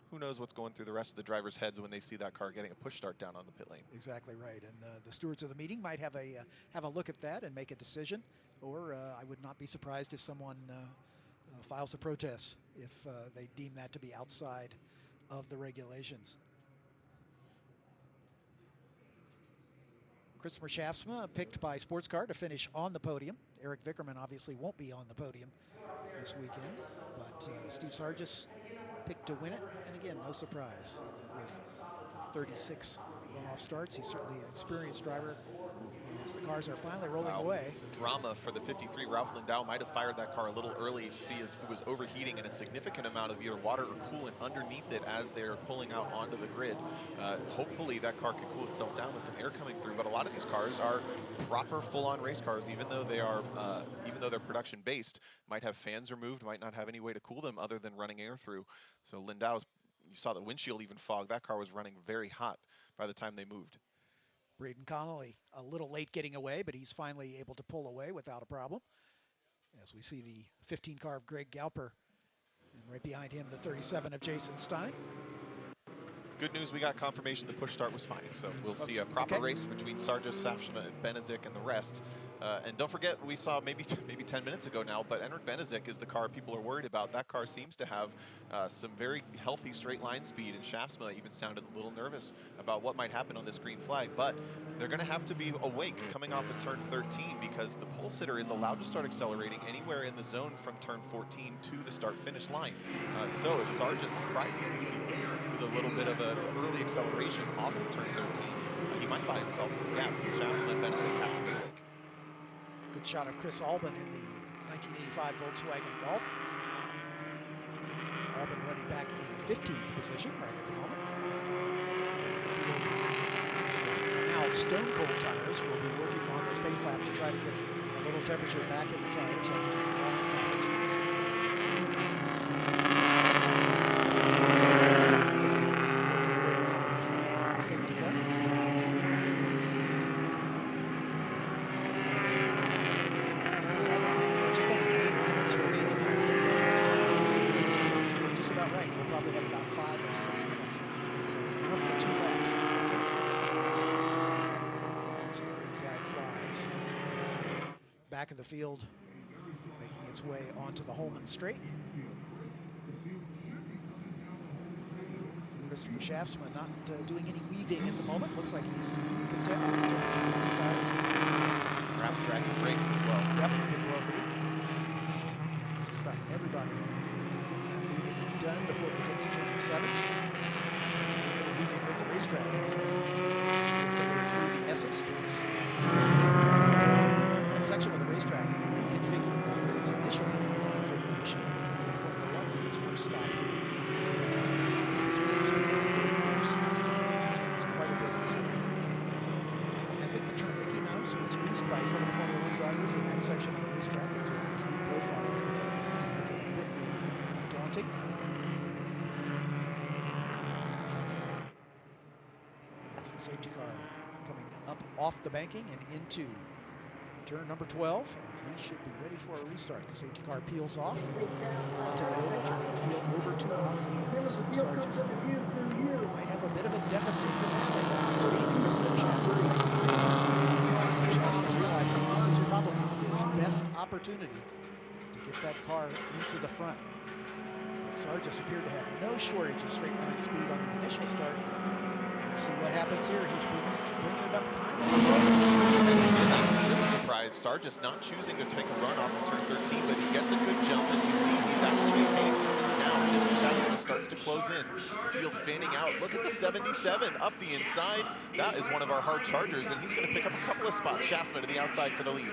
who knows what's going through the rest of the drivers' heads when they see that car getting a push start down on the pit lane. Exactly right, and the stewards of the meeting might have a look at that and make a decision, or I would not be surprised if someone files a protest if they deem that to be outside of the regulations. Christopher Schaafsma picked by Sports Car to finish on the podium. Eric Vickerman obviously won't be on the podium this weekend, but Steve Sargis picked to win it, and again, no surprise. With 36 runoff starts, he's certainly an experienced driver as the cars are finally rolling away. Drama for the 53. Ralph Lindau might have fired that car a little early to see as it was overheating, and a significant amount of either water or coolant underneath it as they're pulling out onto the grid. Hopefully that car can cool itself down with some air coming through, but a lot of these cars are proper full-on race cars, even though they're production based, might have fans removed, might not have any way to cool them other than running air through. So Lindau's, you saw the windshield even fog. That car was running very hot by the time they moved. Braden Connolly a little late getting away, but he's finally able to pull away without a problem. As we see the 15 car of Greg Galper, and right behind him the 37 of Jason Stein. Good news, we got confirmation the push start was fine, so we'll see a proper race between Sargis, Schaafsma, and Benazic and the rest. And don't forget, we saw maybe 10 minutes ago now, but Enrick Benazic is the car people are worried about. That car seems to have some very healthy straight line speed, and Schaafsma even sounded a little nervous about what might happen on this green flag. But they're going to have to be awake coming off of turn 13 because the pole sitter is allowed to start accelerating anywhere in the zone from turn 14 to the start-finish line. So if Sargis surprises the field with a little bit of an early acceleration off of turn 13, he might buy himself some gaps, so Schaafsma and Benazic have to be awake. Good shot of Chris Albin in the 1985 Volkswagen Golf. Albin running back in 15th position right at the moment. As the field with now stone cold tires will be working on the space lap to try to get a little temperature back in the tires after this long stoppage. The safety car. Just about right. We'll probably have about 5 or 6 minutes. So enough for 2 laps. Once the green flag flies. As the back of the field making its way onto the Holman Straight. Christopher Schaafsma not doing any weaving at the moment. Looks like he's content with the tires. Perhaps dragging brakes as well. Yep, could well be. Just about everybody getting that weaving done before they get to turn 7. Weaving with the racetrack as they work their way through the SS turns. That section of the racetrack reconfigured after its initial configuration in Formula 1 when its first stop. It's quite a bit. I think the term Mickey Mouse was used by some of the Formula 1 drivers in that section of the racetrack, and so it was reprofiled to make it a bit more daunting. As the safety car coming up off the banking and into turn number 12, and we should be ready for a restart. The safety car peels off onto the oval, turning the field over to our leader, Steve Sargis. Might have a bit of a deficit in this right now. Speed because Schaafsma realizes this is probably his best opportunity to get that car into the front. But Sargis appeared to have no shortage of straight line speed on the initial start. Let's see what happens here. He's bringing it up kind of slow. I'm really surprised. Sargis not choosing to take a run off of turn 13, but he gets a good jump, and you see he's actually maintaining distance now. Just Schaafsma starts to close in. The field fanning out. Look at the 77 up the inside. That is one of our hard chargers, and he's going to pick up a couple of spots. Schaafsma to the outside for the lead.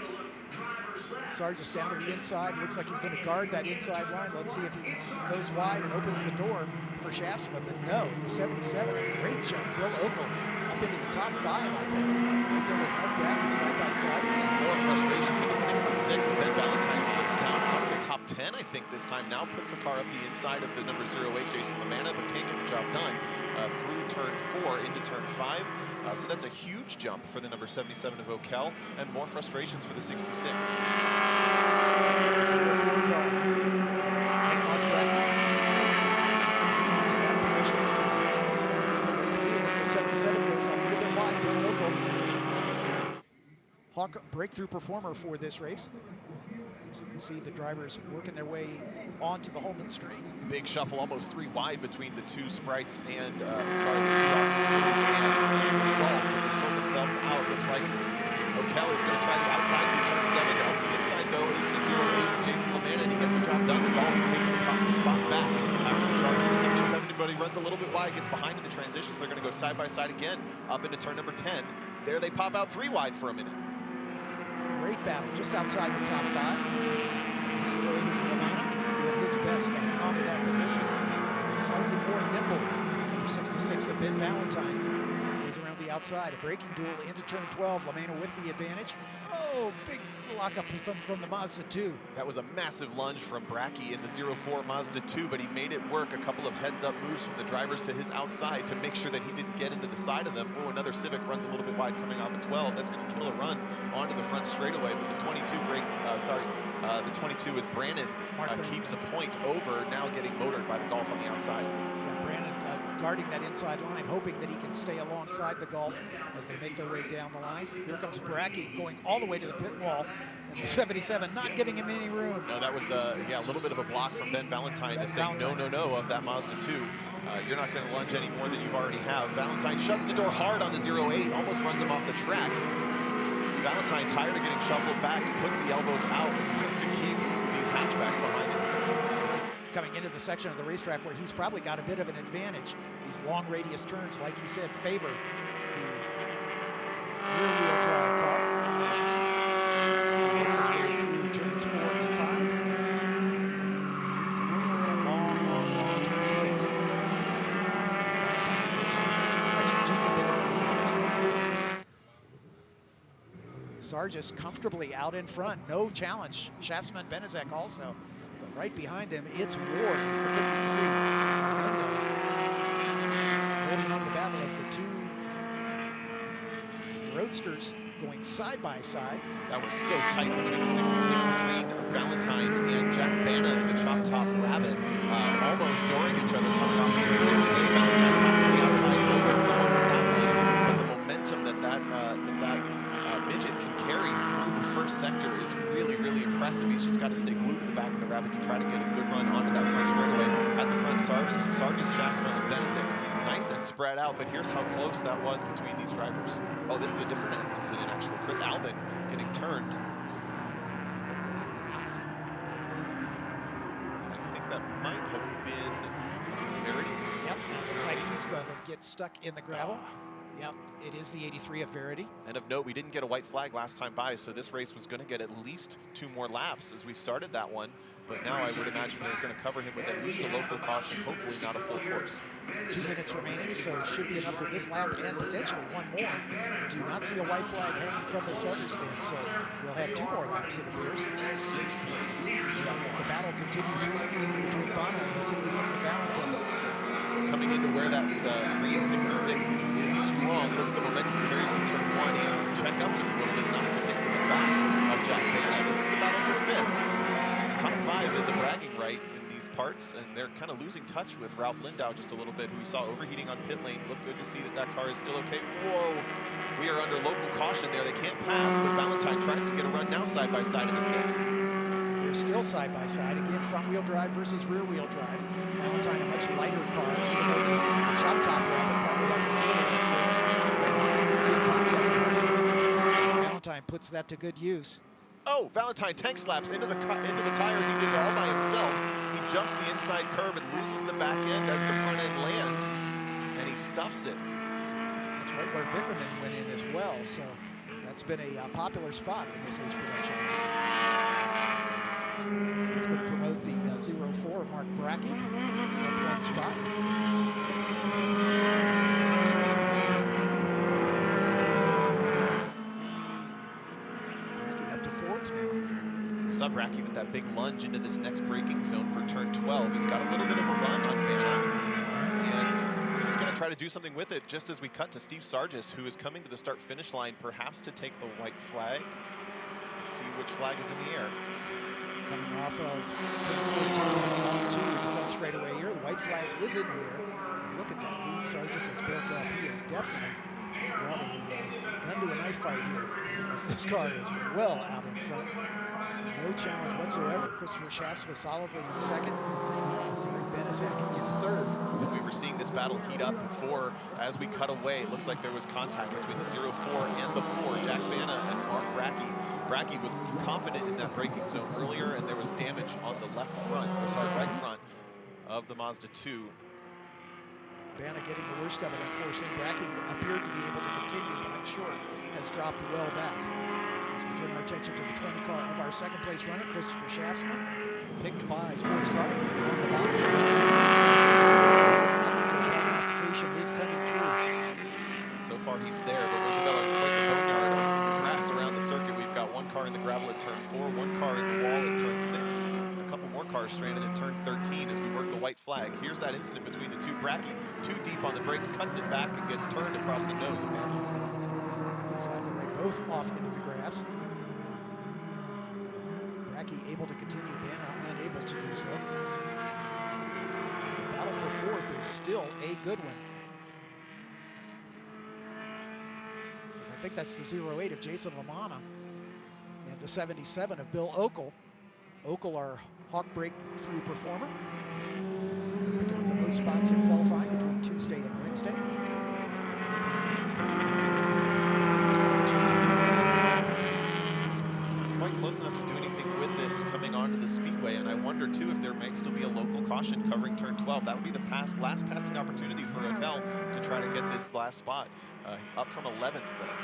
Sargis down to the inside. Looks like he's going to guard that inside line. Let's see if he goes wide and opens the door for Schaafsma. But no, the 77, a great jump. Bill Okel up into the top 5, I think. Right there with Mark Brackey side by side. And more frustration for the 66, and Ben Valentine slips down out of the top 10, I think, this time. Now puts the car up the inside of the number 08, Jason LaManna, but can't get the job done through turn 4 into turn 5. So that's a huge jump for the number 77 of Okel, and more frustrations for the 66. Hawk breakthrough performer for this race. As you can see, the drivers working their way onto the Holman straight. Big shuffle, almost 3 wide between the 2 Sprites and, the 2 Austin and Golf, but they sort themselves out. Looks like Okel is going to try the outside through turn 7. Up the inside, though, is the 08, Jason LaManna, and he gets the job done. The Golf takes the spot back after the charge for the 77, but he runs a little bit wide, gets behind in the transitions. They're going to go side by side again, up into turn number 10. There they pop out 3 wide for a minute. Great battle just outside the top 5. As the 08 of LaManna doing his best to hang on to that position. Slightly more nimble. Number 66 of Ben Valentine goes around the outside. A braking duel into turn 12. LaManna with the advantage. Oh, big lockup from the Mazda 2. That was a massive lunge from Brackey in the 04 Mazda 2, but he made it work. A couple of heads-up moves from the drivers to his outside to make sure that he didn't get into the side of them. Oh, another Civic runs a little bit wide coming off at 12. That's going to kill a run onto the front straightaway, but the 22 the 22 is Brandon keeps a point over, now getting motored by the Golf on the outside. Yeah, Brandon guarding that inside line, hoping that he can stay alongside the Golf as they make their way down the line. Here comes Brackey going all the way to the pit wall, and the 77 not giving him any room. No, that was a little bit of a block from Ben Valentine to say no of that Mazda 2. You're not going to lunge any more than you've already have. Valentine shuts the door hard on the 08, almost runs him off the track. Valentine, tired of getting shuffled back, puts the elbows out just to keep these hatchbacks behind him. Coming into the section of the racetrack where he's probably got a bit of an advantage. These long radius turns, like you said, favor the rear-wheel drive car. As he works his way through turns 4 and 5. And that long turn 6. Stretching just a bit of an advantage. Sargis comfortably out in front, no challenge. Schaafsma and Benazic also. But right behind them, it's Ward, it's the 53 of Linda. Holding on to the battle of the 2 roadsters going side by side. That was so tight between the 66, the Queen of Valentine, and Jack Bana in the Chop Top Rabbit, almost dooring each other coming off the 66. Valentine pops to the outside, but the momentum that midget can carry through the first sector is really, really impressive. He's just got to stay glued to the back of the Rabbit to try to get a good run onto that front straightaway. At the front, Sargis, Schaafsma, and Benazic. nice and spread out, but here's how close that was between these drivers. Oh, this is a different incident, actually. Chris Albin getting turned. And I think that might have been Verity. Yep, it looks like he's going to get stuck in the gravel. Yep, it is the 83 of Verity. And of note, we didn't get a white flag last time by, so this race was going to get at least 2 more laps as we started that one. But now I would imagine they're going to cover him with at least a local caution, hopefully not a full course. 2 minutes remaining, so it should be enough for this lap and potentially 1 more. Do not see a white flag hanging from the starter stand, so we'll have 2 more laps, it appears. The battle continues between Bono and the 66 of Valentine. Coming into where that green 66 is strong. Look at the momentum he carries from turn 1. He has to check up just a little bit not to get to the back of Jack Bana. This is the battle for 5th. Top 5 is a bragging right in these parts, and they're kind of losing touch with Ralph Lindau just a little bit, who we saw overheating on pit lane. Look good to see that that car is still okay. Whoa, we are under local caution there. They can't pass, but Valentine tries to get a run now side by side in the 6. They're still side by side. Again, front wheel drive versus rear wheel drive. Valentine, a much lighter car, even though the chop top rabbit probably has a little bit of this tin top cars. Valentine puts that to good use. Oh, Valentine tank slaps into the tires. He did it all by himself. He jumps the inside curb and loses the back end as the front end lands, and he stuffs it. That's right where Vickerman went in as well, so that's been a popular spot in this H production race. It's going to promote the 04 Mark Brackey up 1 spot. Up to 4th now. We saw Brackey with that big lunge into this next braking zone for turn 12. He's got a little bit of a run on Bana, and he's going to try to do something with it just as we cut to Steve Sargis, who is coming to the start-finish line, perhaps to take the white flag. Let's see which flag is in the air. Coming off of 14 to the front straightaway here. The white flag is in the air. And look at that lead Sargis has built up. He has definitely brought a gun to a knife fight here, as this car is well out in front. No challenge whatsoever. Christopher Schaafsma solidly in 2nd. Benazic in 3rd. And we were seeing this battle heat up before. As we cut away, it looks like there was contact between the 04 and the 4, Jack Bana and Mark Brackey. Brackey was confident in that braking zone earlier, and there was damage on the left front, or sorry, right front of the Mazda 2. Bana getting the worst of it, unfortunately. Brackey appeared to be able to continue, but I'm sure has dropped well back. As we turn our attention to the 20 car of our 2nd place runner, Christopher Schaafsma, picked by Sports Car on the box. Prognostication is coming true. So far he's there, but we're developing quite the boneyard on grass around the circuit. We've got 1 car in the gravel at turn 4, 1 car in the wall at turn 6, a couple more cars stranded at turn 13 as we work the white flag. Here's that incident between the 2. Brackey, too deep on the brakes, cuts it back and gets turned across the nose of Bana. Exactly right, both off into the grass. Brackey able to continue, Bana unable to do so. As the battle for 4th is still a good one. As I think that's the 08 of Jason LaManna and the 77 of Bill Okel. Okel, our Hawk breakthrough performer. Picked up the most spots in qualifying between Tuesday and Wednesday. Quite close enough to do anything with this coming onto the speedway, and I wonder too if there might still be a local caution covering turn 12. That would be the last passing opportunity for Okel to try to get this last spot up from 11th though.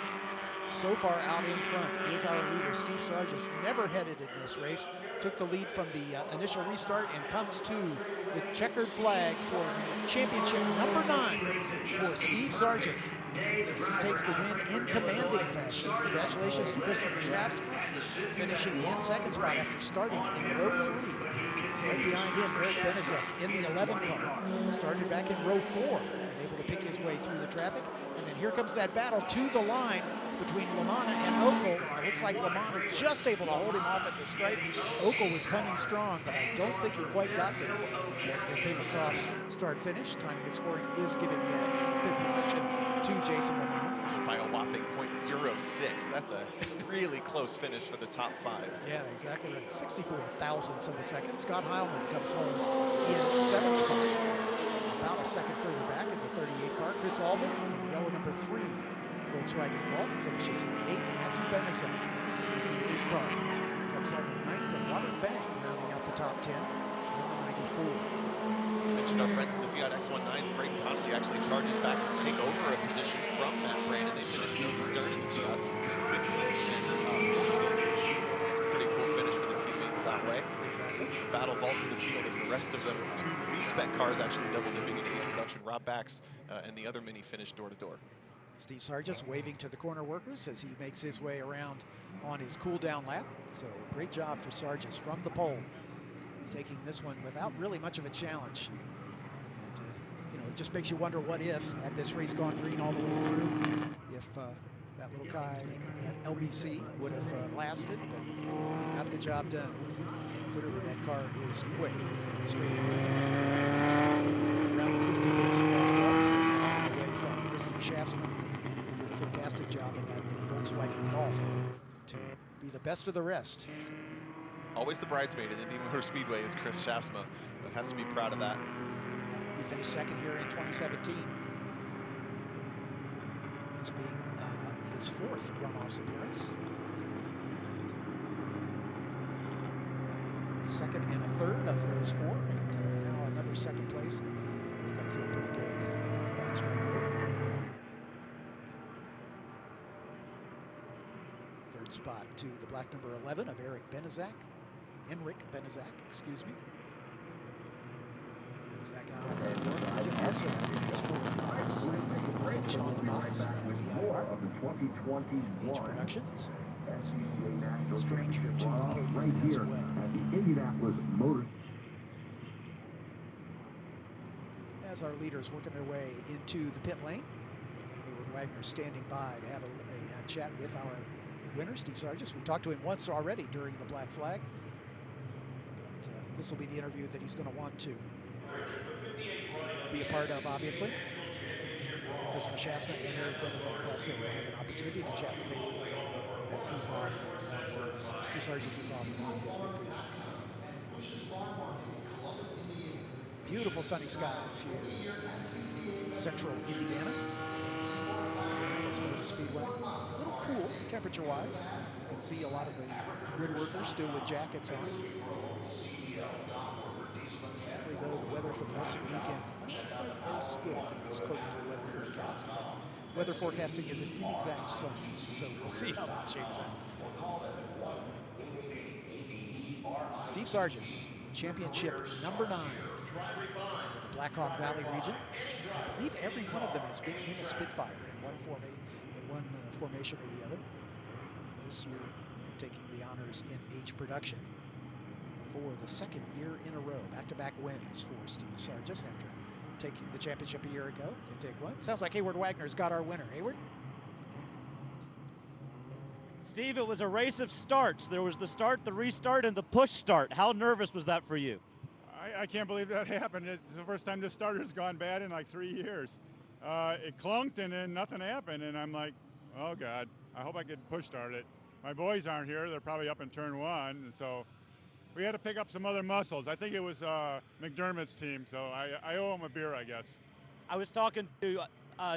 So far out in front is our leader, Steve Sargis, never headed in this race. Took the lead from the initial restart and comes to the checkered flag for championship number 9 for Steve Sargis, as he takes the win in commanding fashion. Congratulations to Christopher Schaafsma, finishing in 2nd spot after starting in row 3. Right behind him, Enrick Benazic in the 11 car, started back in row 4 and able to pick his way through the traffic. And then here comes that battle to the line between LaManna and Okel, and it looks like LaManna just able to hold him off at the stripe. Okel was coming strong, but I don't think he quite got there as they came across start-finish. Timing and scoring is giving 5th position to Jason LaManna. By a whopping .06. That's a really close finish for the top 5. Yeah, exactly right. 64 thousandths of a second. Scott Heilman comes home in 7th spot, about a second further back in the 38 Chris Albin in the yellow number 3 Volkswagen Golf finishes in 8th. Matthew Benazic in the 8th car comes home in 9th, and Robert Bank rounding out the top 10 in the 94. Mentioned our friends in the Fiat X19s. Braden Connolly actually charges back to take over a position from Matt Brandon. They finished nose to stern in the Fiats, 15th and 14th. It's a pretty cool finish for the teammates that way. Exactly. Battles all through the field as the rest of them, 2 B-spec cars actually double dipping into H production. Rob Bax and the other Mini finished door to door. Steve Sargis waving to the corner workers as he makes his way around on his cool down lap. So great job for Sargis from the pole, taking this one without really much of a challenge. And you know, it just makes you wonder what if, had this race gone green all the way through, if that little guy, that LBC, would have lasted, but he got the job done. Clearly that car is quick in a straight line, and around the twisty bits as well, taking nothing away from Christopher Schaafsma, who did a fantastic job in that Volkswagen Golf to be the best of the rest. Always the bridesmaid in Indianapolis Motor Speedway is Chris Schaafsma, but has to be proud of that. Yeah, he finished 2nd here in 2017. This being his 4th runoffs appearance. And 2nd and a 3rd of those 4, and now another 2nd place. He's going to feel pretty good about that strike rate. 3rd spot to the black number 11 of Enrick Benazic, excuse me. Benazic out of the New York region, also in his 4th race. He finished on the box at VIR in H production, so he's no stranger to the podium as well. Indianapolis Motor. As our leaders working their way into the pit lane, Hayward Wagner standing by to have a chat with our winner, Steve Sargis. We talked to him once already during the Black Flag, but this will be the interview that he's going to want to be a part of, obviously. Christopher Schaffman and Enrick Benazic also will have an opportunity to chat with Hayward as he's off on his, Steve Sargis is off on his victory lap. Beautiful sunny skies here in central Indiana. Indianapolis Motor Speedway. A little cool temperature-wise. You can see a lot of the grid workers still with jackets on. Sadly, though, the weather for the rest of the weekend not quite as good, at least according to the weather forecast. But weather forecasting is an inexact science, so we'll see how that shakes out. Steve Sargis, championship number 9 out of the Blackhawk Valley region. I believe every one of them has been in a Spitfire in one formation or the other. And this year, taking the honors in H production for the 2nd year in a row. Back-to-back wins for Steve Sargis after taking the championship a year ago. They take one. Sounds like Hayward Wagner's got our winner. Hayward? Steve, it was a race of starts. There was the start, the restart, and the push start. How nervous was that for you? I can't believe that happened. It's the first time this starter's gone bad in like 3 years. It clunked and then nothing happened, and I'm like, oh God, I hope I could push start it. My boys aren't here. They're probably up in turn 1, and so we had to pick up some other muscles. I think it was McDermott's team, so I owe him a beer, I guess. I was talking to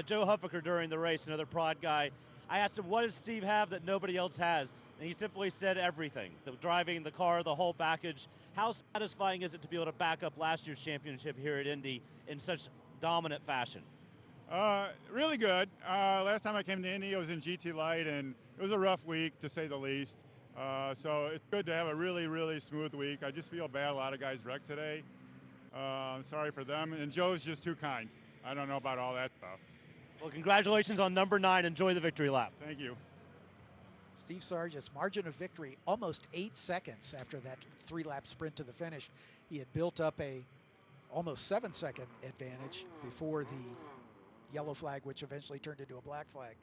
Joe Huffaker during the race, another prod guy. I asked him, what does Steve have that nobody else has? And he simply said everything. The driving, the car, the whole package. How satisfying is it to be able to back up last year's championship here at Indy in such dominant fashion? Really good. Last time I came to Indy, I was in GT Light, and it was a rough week, to say the least. So it's good to have a really, really smooth week. I just feel bad a lot of guys wrecked today. I'm sorry for them, and Joe's just too kind. I don't know about all that stuff. Well, congratulations on number 9. Enjoy the victory lap. Thank you. Steve Sargis, margin of victory, almost 8 seconds after that 3-lap sprint to the finish. He had built up a almost 7-second advantage before the yellow flag, which eventually turned into a black flag.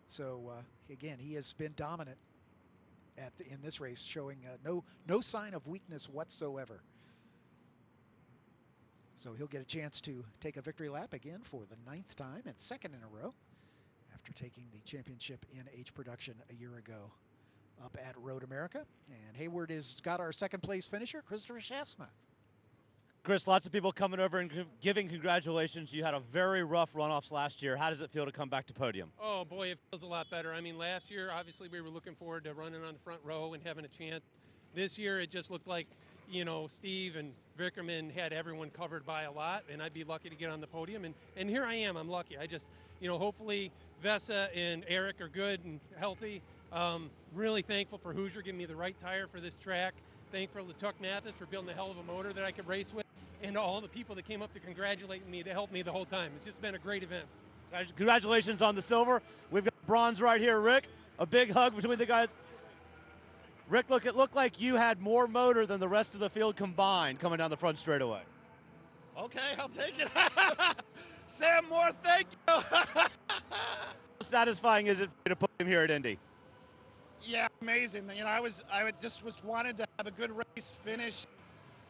So again, he has been dominant in this race, showing no sign of weakness whatsoever. So he'll get a chance to take a victory lap again for the 9th time and 2nd in a row after taking the championship in H production a year ago up at Road America. And Hayward has got our 2nd place finisher, Christopher Schaafsma. Chris, lots of people coming over and giving congratulations. You had a very rough runoffs last year. How does it feel to come back to podium? Oh, boy, it feels a lot better. I mean, last year, obviously, we were looking forward to running on the front row and having a chance. This year, it just looked like, you know, Steve and Vickerman had everyone covered by a lot, and I'd be lucky to get on the podium. And here I am. I'm lucky. I just, you know, hopefully Vesa and Eric are good and healthy. Really thankful for Hoosier giving me the right tire for this track. Thankful to Tuck Mathis for building a hell of a motor that I could race with, and to all the people that came up to congratulate me, to help me the whole time. It's just been a great event. Congratulations on the silver. We've got bronze right here, Rick. A big hug between the guys. Rick, look, it looked like you had more motor than the rest of the field combined coming down the front straightaway. Okay, I'll take it. Sam Moore, thank you. How satisfying is it to put him here at Indy? Yeah, amazing. You know, I just wanted to have a good race finish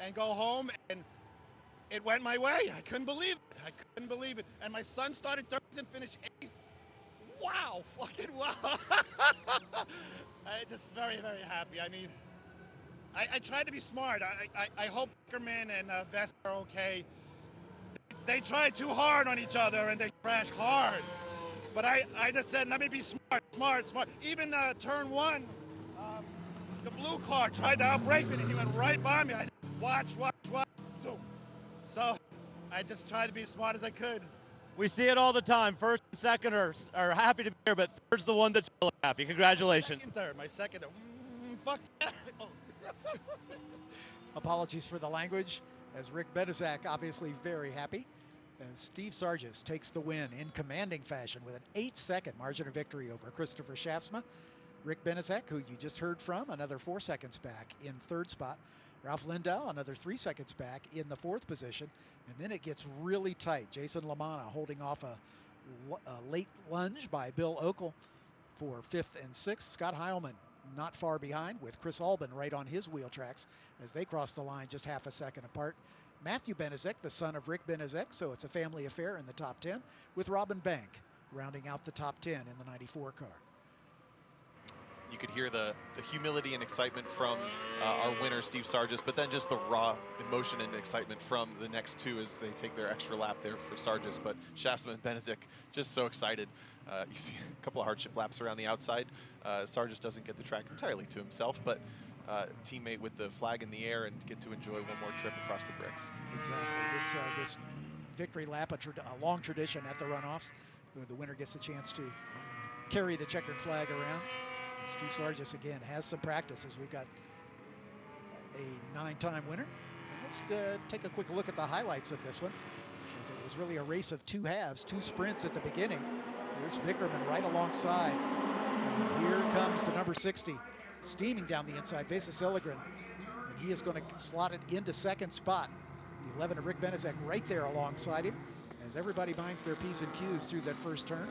and go home, and it went my way. I couldn't believe it. And my son started third and finished 8th. Wow, fucking wow. I'm just very, very happy. I mean, I tried to be smart. I hope Ackerman and Vest are okay. They tried too hard on each other, and they crashed hard. But I just said, let me be smart. Even turn 1, the blue car tried to outbrake me, and he went right by me. I watch. So I just tried to be as smart as I could. We see it all the time. First and second are happy to be here, but third's the one that's really happy. Congratulations. My second, fuck. Apologies for the language, as Rick Benazic obviously very happy. And Steve Sargis takes the win in commanding fashion with an 8-second margin of victory over Christopher Schaafsma. Rick Benazic, who you just heard from, another 4 seconds back in third spot. Ralph Lindau, another 3 seconds back in the fourth position. And then it gets really tight. Jason LaManna holding off a late lunge by Bill Okel for 5th and 6th. Scott Heilman not far behind with Chris Albin right on his wheel tracks as they cross the line just half a second apart. Matthew Benazic, the son of Rick Benazic, so it's a family affair in the top 10, with Robin Bank rounding out the top 10 in the 94 car. You could hear the humility and excitement from our winner, Steve Sargis, but then just the raw emotion and excitement from the next two as they take their extra lap there for Sargis. But Schaafsma and Benazic just so excited. You see a couple of hardship laps around the outside. Sargis doesn't get the track entirely to himself, but teammate with the flag in the air and get to enjoy one more trip across the bricks. Exactly. This victory lap, a long tradition at the runoffs, where the winner gets a chance to carry the checkered flag around. Steve Sargis, again, has some practice as we've got a 9-time winner. Let's take a quick look at the highlights of this one, as it was really a race of 2 halves, 2 sprints at the beginning. There's Vickerman right alongside. And then here comes the number 60, steaming down the inside, Vesa Sillegren. And he is going to slot it into second spot. The 11 of Rick Benazic right there alongside him, as everybody binds their P's and Q's through that first turn.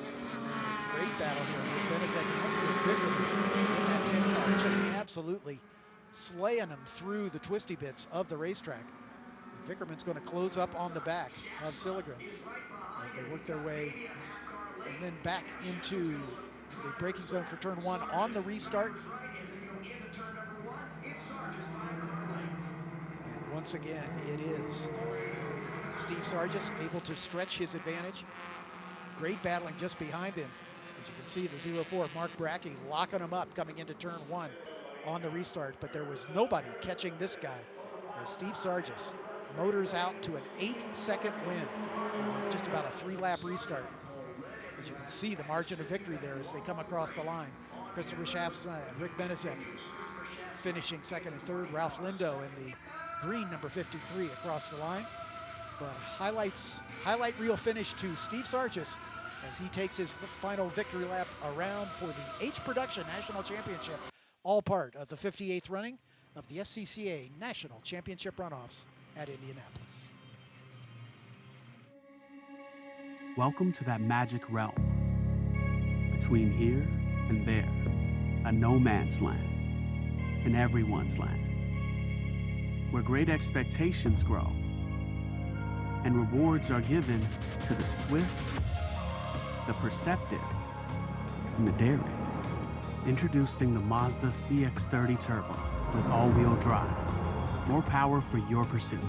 And then a great battle here with Benazic, and once again Vickerman in that 10 car, just absolutely slaying them through the twisty bits of the racetrack. And Vickerman's going to close up on the back of Sillegren as they work their way and then back into the braking zone for turn 1 on the restart. And once again, it is Steve Sargis able to stretch his advantage. Great battling just behind him. As you can see, the 04 Mark Brackey locking him up coming into turn 1 on the restart, but there was nobody catching this guy as Steve Sargis motors out to an 8-second win on just about a 3-lap restart. As you can see, the margin of victory there as they come across the line. Christopher Schaafsma and Rick Benazic finishing second and third. Ralph Lindau in the green number 53 across the line. But highlight reel finish to Steve Sargis as he takes his final victory lap around for the H Production National Championship, all part of the 58th running of the SCCA National Championship Runoffs at Indianapolis. Welcome to that magic realm. Between here and there, a no man's land, and everyone's land, where great expectations grow and rewards are given to the swift, the perceptive, and the daring. Introducing the Mazda CX-30 Turbo with all-wheel drive. More power for your pursuit.